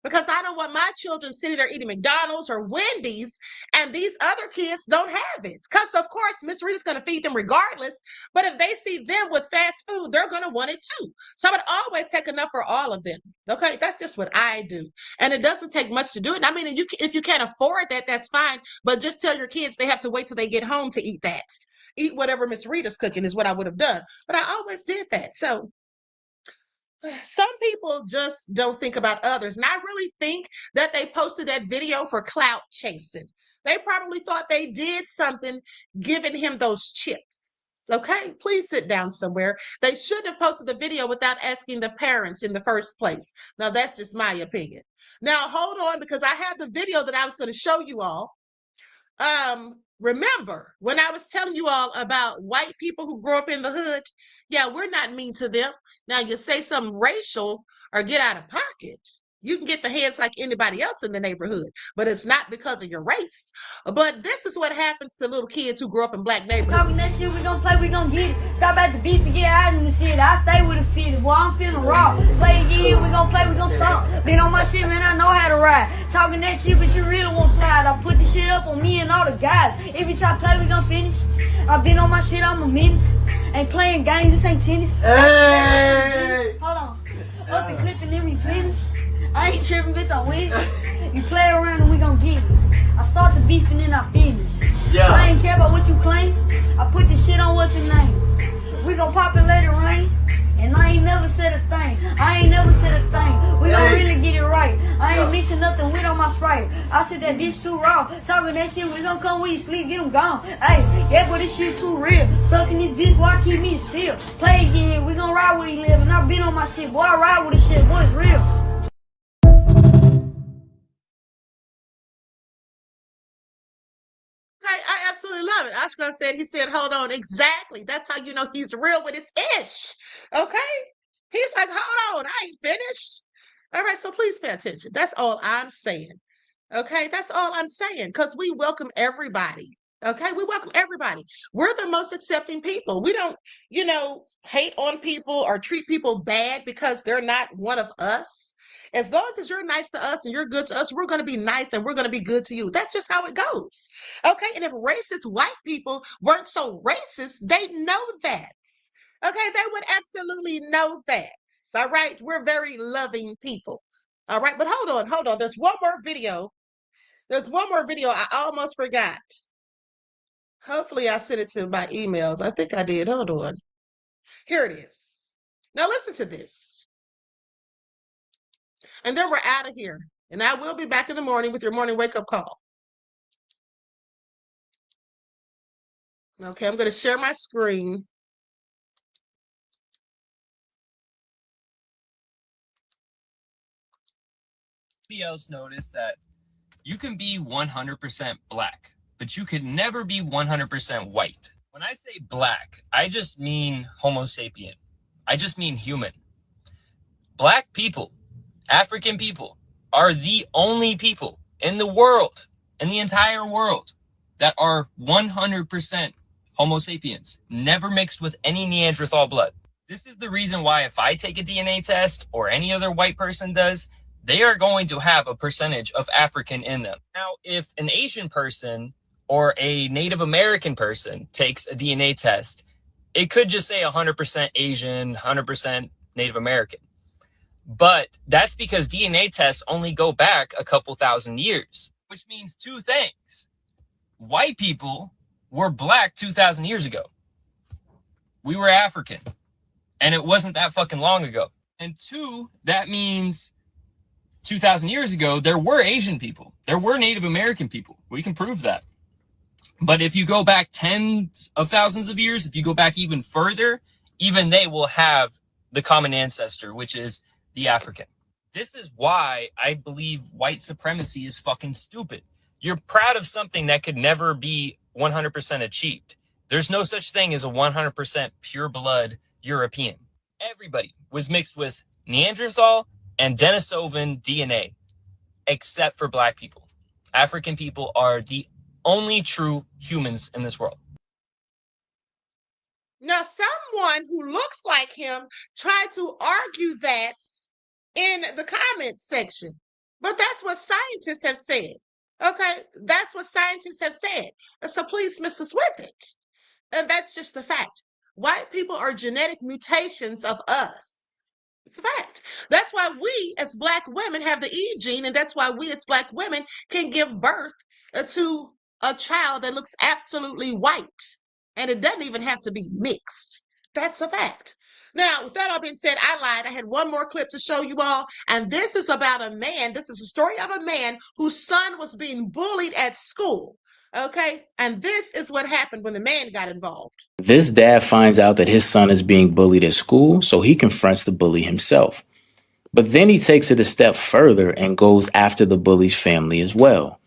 because I don't want my children sitting there eating McDonald's or Wendy's and these other kids don't have it. Because, of course, Miss Rita's going to feed them regardless. But if they see them with fast food, they're going to want it too. So I would always take enough for all of them. Okay, that's just what I do. And it doesn't take much to do it. I mean, if you can't afford that, that's fine. But just tell your kids they have to wait till they get home to eat that. Eat whatever Miss Rita's cooking is what I would have done. But I always did that. So some people just don't think about others. And I really think that they posted that video for clout chasing. They probably thought they did something giving him those chips. Okay, please sit down somewhere. They should have posted the video without asking the parents in the first place. Now, that's just my opinion. Now, hold on, because I have the video that I was going to show you all. Remember when I was telling you all about white people who grew up in the hood? Yeah, we're not mean to them. Now, you say something racial or get out of pocket, you can get the hands like anybody else in the neighborhood, but it's not because of your race. But this is what happens to little kids who grew up in black neighborhoods. Talking that shit, we gonna play, we gonna get it. Stop at the beef and get out in the city. I stay with the fit. Boy, I'm feeling raw. Play again, we gonna play, we gonna stomp. Been on my shit, man, I know how to ride. Talking that shit, but you really won't slide. I put the shit up on me and all the guys. If you try to play, we gonna finish. I been on my shit, I'm a menace. Ain't playing games, this ain't tennis. Hey! Hold on. Up the clip and then we finish. I ain't tripping, bitch, I win. You play around and we gon' get it. I start the beef and then I finish. Yeah. I ain't care about what you claim. I put this shit on what's your name. We gon' pop and let it rain. And I ain't never said a thing. I ain't never said a thing. We gon' really get it right. I ain't mixing nothing with on my Sprite. I said that bitch too raw. Talking that shit, we gon' come when you sleep, get them gone. Hey, yeah, but this shit too real. Stuck in this bitch, boy, I keep me still. Play again, we gon' ride where he live. And I been on my shit, boy, I ride with this shit, boy, it's real. I absolutely love it. Ashkan said, he said, hold on, exactly. That's how you know he's real with his ish. Okay? He's like, hold on, I ain't finished. All right, so please pay attention. That's all I'm saying. Okay, that's all I'm saying. Because we welcome everybody. Okay, we welcome everybody. We're the most accepting people. We don't, hate on people or treat people bad because they're not one of us. As long as you're nice to us and you're good to us, we're going to be nice and we're going to be good to you. That's just how it goes. Okay, and if racist white people weren't so racist, they know that. Okay, they would absolutely know that. All right, we're very loving people. All right, but hold on. There's one more video. I almost forgot. Hopefully I sent it to my emails. I think I did. Hold on. Here it is. Now listen to this. And then we're out of here. And I will be back in the morning with your morning wake-up call. Okay, I'm going to share my screen. Somebody else noticed that you can be 100% black, but you could never be 100% white. When I say black, I just mean Homo sapien. I just mean human. Black people, African people, are the only people in the world, in the entire world, that are 100% Homo sapiens, never mixed with any Neanderthal blood. This is the reason why if I take a DNA test or any other white person does, they are going to have a percentage of African in them. Now, if an Asian person or a Native American person takes a DNA test, it could just say 100% Asian, 100% Native American. But that's because DNA tests only go back a couple thousand years, which means two things. White people were black 2,000 years ago. We were African, and it wasn't that fucking long ago. And two, that means 2,000 years ago, there were Asian people. There were Native American people. We can prove that. But if you go back tens of thousands of years, if you go back even further, even they will have the common ancestor, which is the African. This is why I believe white supremacy is fucking stupid. You're proud of something that could never be 100% achieved. There's no such thing as a 100% pure blood European. Everybody was mixed with Neanderthal and Denisovan DNA, except for black people. African people are the only true humans in this world. Now, someone who looks like him tried to argue that in the comments section, but that's what scientists have said. Okay, that's what scientists have said. So please dismiss us with it. And that's just the fact. White people are genetic mutations of us. It's a fact. That's why we as black women have the Eve gene, and that's why we as black women can give birth to a child that looks absolutely white. And it doesn't even have to be mixed. That's a fact. Now, with that all being said, I lied. I had one more clip to show you all, and this is about a man. This is a story of a man whose son was being bullied at school. Okay, and this is what happened when the man got involved. This dad finds out that his son is being bullied at school, so he confronts the bully himself. But then he takes it a step further and goes after the bully's family as well.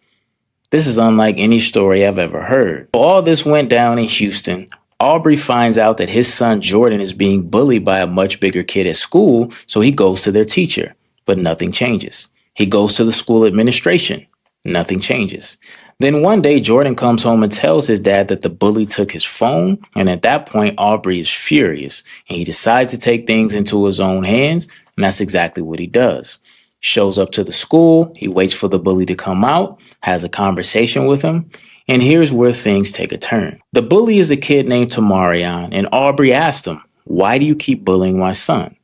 This is unlike any story I've ever heard. All this went down in Houston. Aubrey finds out that his son Jordan is being bullied by a much bigger kid at school, so he goes to their teacher, but nothing changes. He goes to the school administration. Nothing changes. Then one day, Jordan comes home and tells his dad that the bully took his phone, and at that point, Aubrey is furious, and he decides to take things into his own hands, and that's exactly what he does. Shows up to the school, he waits for the bully to come out, has a conversation with him, and here's where things take a turn. The bully is a kid named Tamarion, and Aubrey asked him, "Why do you keep bullying my son?"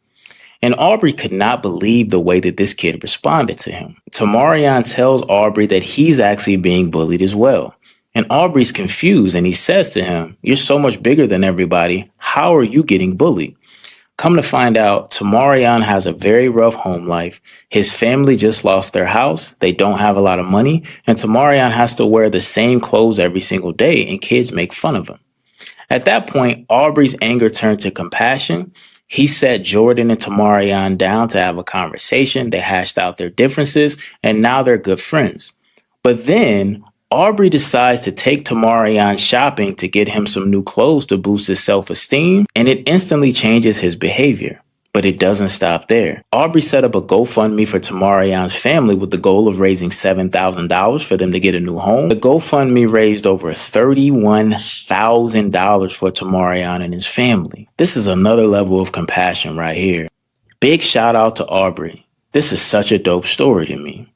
And Aubrey could not believe the way that this kid responded to him. Tamarion tells Aubrey that he's actually being bullied as well. And Aubrey's confused and he says to him, "You're so much bigger than everybody. How are you getting bullied?" Come to find out, Tamarian has a very rough home life. His family just lost their house. They don't have a lot of money. And Tamarian has to wear the same clothes every single day, and kids make fun of him. At that point, Aubrey's anger turned to compassion. He sat Jordan and Tamarian down to have a conversation. They hashed out their differences, and now they're good friends. But then Aubrey decides to take Tamarian shopping to get him some new clothes to boost his self-esteem, and it instantly changes his behavior. But it doesn't stop there. Aubrey set up a GoFundMe for Tamarian's family with the goal of raising $7,000 for them to get a new home. The GoFundMe raised over $31,000 for Tamarian and his family. This is another level of compassion right here. Big shout out to Aubrey. This is such a dope story to me.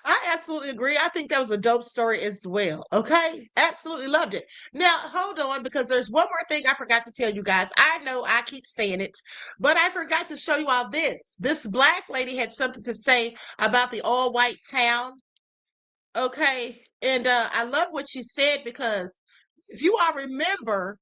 I absolutely agree. I think that was a dope story as well. Okay. Absolutely loved it. Now, hold on, because there's one more thing I forgot to tell you guys. I know I keep saying it, but I forgot to show you all this. This black lady had something to say about the all white town. Okay. And I love what she said, because if you all remember,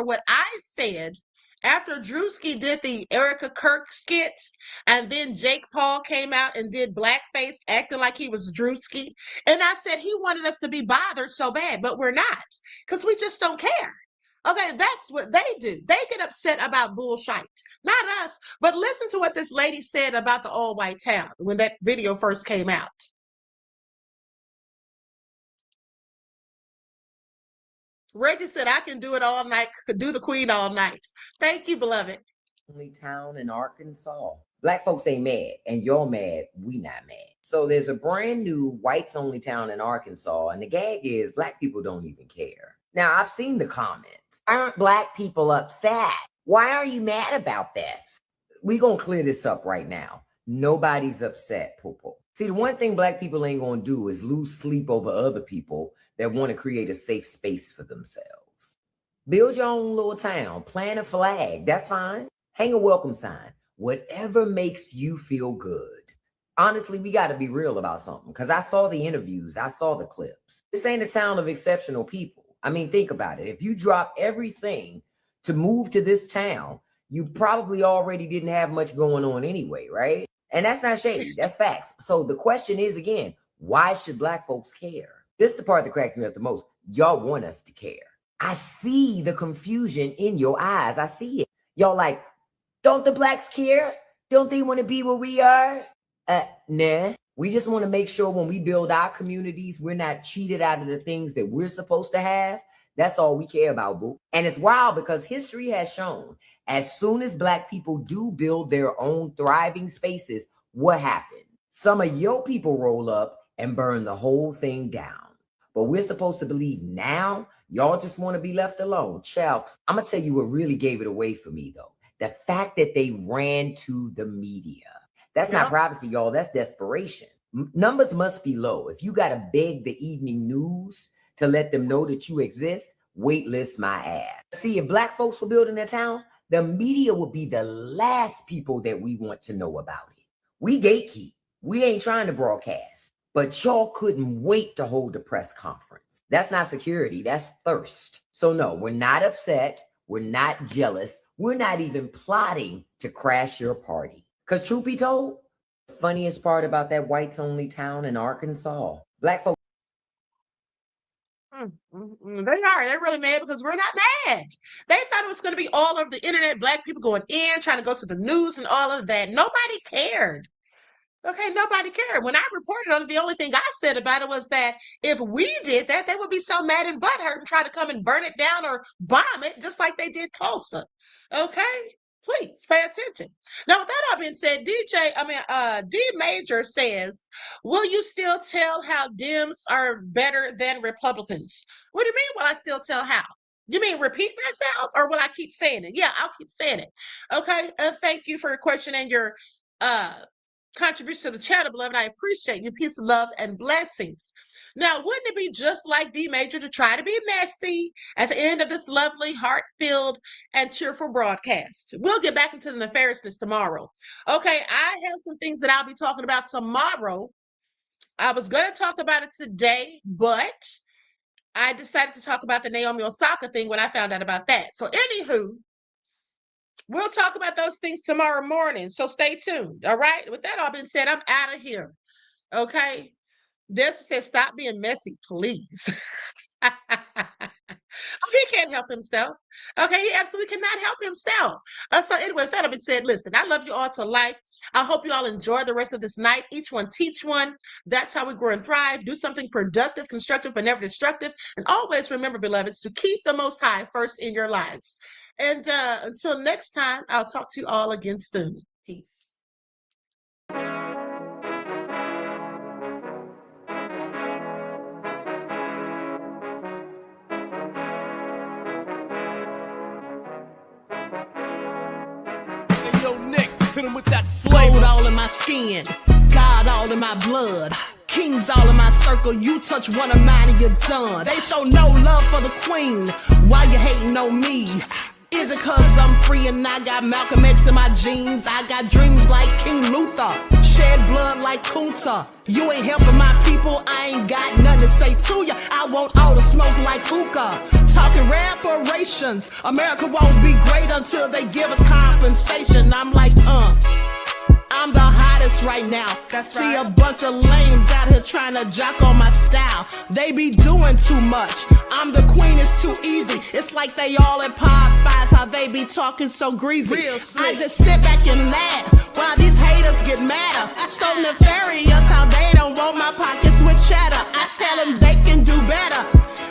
what I said after Drewski did the Erica Kirk skit, and then Jake Paul came out and did blackface acting like he was Drewski, and I said he wanted us to be bothered so bad, but we're not, because we just don't care. Okay, that's what they do. They get upset about bullshit, not us. But listen to what this lady said about the all white town when that video first came out. Reggie said, "I can do it all night, could do the queen all night." Thank you, beloved. Only town in Arkansas. Black folks ain't mad, and you're mad, we not mad. So there's a brand new whites only town in Arkansas, and the gag is black people don't even care. Now, I've seen the comments. Aren't black people upset? Why are you mad about this? We gonna clear this up right now. Nobody's upset, poo-poo. See, the one thing black people ain't gonna do is lose sleep over other people that want to create a safe space for themselves. Build your own little town, plant a flag, that's fine. Hang a welcome sign, whatever makes you feel good. Honestly, we got to be real about something, because I saw the interviews, I saw the clips. This ain't a town of exceptional people. I mean, think about it. If you drop everything to move to this town, you probably already didn't have much going on anyway, right? And that's not shady, that's facts. So the question is, again, why should black folks care? This is the part that cracks me up the most. Y'all want us to care. I see the confusion in your eyes. I see it. Y'all like, don't the blacks care? Don't they want to be where we are? Nah. We just want to make sure when we build our communities, we're not cheated out of the things that we're supposed to have. That's all we care about, boo. And it's wild because history has shown as soon as black people do build their own thriving spaces, what happened? Some of your people roll up and burn the whole thing down. But we're supposed to believe now y'all just want to be left alone. Child, I'm going to tell you what really gave it away for me, though. The fact that they ran to the media. That's not privacy, y'all. That's desperation. Numbers must be low. If you got to beg the evening news to let them know that you exist, waitlist my ass. See, if black folks were building their town, the media would be the last people that we want to know about it. We gatekeep. We ain't trying to broadcast. But y'all couldn't wait to hold a press conference. That's not security, that's thirst. So no, we're not upset. We're not jealous. We're not even plotting to crash your party. Because truth be told, the funniest part about that whites only town in Arkansas, black folks. They're really mad because we're not mad. They thought it was going to be all over the internet, black people going in, trying to go to the news and all of that. Nobody cared. Okay, nobody cared. When I reported on it, the only thing I said about it was that if we did that, they would be so mad and butthurt and try to come and burn it down or bomb it, just like they did Tulsa. Okay, please pay attention. Now, with that all being said, D Major says, "Will you still tell how Dems are better than Republicans?" What do you mean? Will I still tell how? You mean repeat myself, or will I keep saying it? Yeah, I'll keep saying it. Okay. Thank you for your question and your contribution to the channel, beloved. I appreciate you. Peace, love, and blessings. Now, wouldn't it be just like D Major to try to be messy at the end of this lovely, heart-filled, and cheerful broadcast? We'll get back into the nefariousness tomorrow. Okay, I have some things that I'll be talking about tomorrow. I was going to talk about it today, but I decided to talk about the Naomi Osaka thing when I found out about that. So anywho, we'll talk about those things tomorrow morning. So stay tuned. All right. With that all being said, I'm out of here. Okay. Desmond said, stop being messy, please. He can't help himself. Okay, he absolutely cannot help himself. So anyway, with that having been said, listen, I love you all to life. I hope you all enjoy the rest of this night. Each one teach one. That's how we grow and thrive. Do something productive, constructive, but never destructive. And always remember, beloveds, to keep the Most High first in your lives. And until next time, I'll talk to you all again soon. Peace. Gold all in my skin, God all in my blood, kings all in my circle. You touch one of mine and you're done. They show no love for the queen. Why you hating on me? Is it cause I'm free and I got Malcolm X in my jeans? I got dreams like King Luther, shed blood like Kunsa. You ain't helping my people, I ain't got nothing to say to ya. I want all the smoke like hookah. Talking reparations, America won't be great until they give us compensation. I'm like, I'm the hottest right now. See a bunch of lames out here trying to jock on my style. They be doing too much. I'm the queen, it's too easy. It's like they all at Popeyes, how they be talking so greasy. I just sit back and laugh while these haters get madder. So nefarious how they don't want my pockets with cheddar. I tell them they can do better.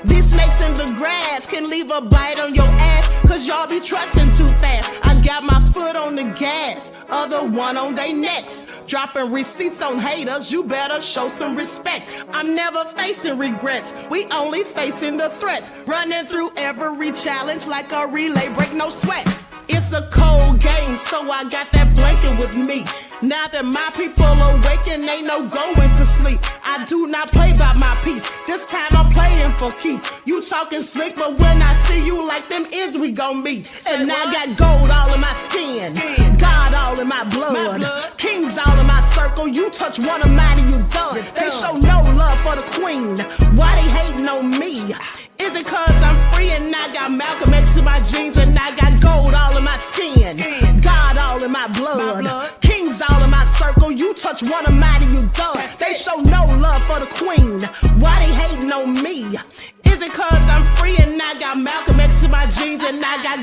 These snakes in the grass can leave a bite on your ass, cause y'all be trusting too fast. I got my foot on the gas, other one on they necks. Dropping receipts on haters, you better show some respect. I'm never facing regrets, we only facing the threats. Running through every challenge like a relay, break no sweat. It's a cold game, so I got that blanket with me. Now that my people awaken, ain't no going to sleep. I do not play by my piece, this time I'm playing for keeps. You talking slick, but when I see you like them ends, we gon' meet. And I got gold all in my skin, God all in my blood, kings all in my circle. You touch one of mine and you done. They show no love for the queen. Why they hating on me? Is it cause I'm free and I got Malcolm X in my jeans and I got gold all in my skin, God all in my blood, kings all in my circle. You touch one of mine and you done. They show no love for the queen. Why they hating on me? Is it cause I'm free and I got Malcolm X in my jeans and I got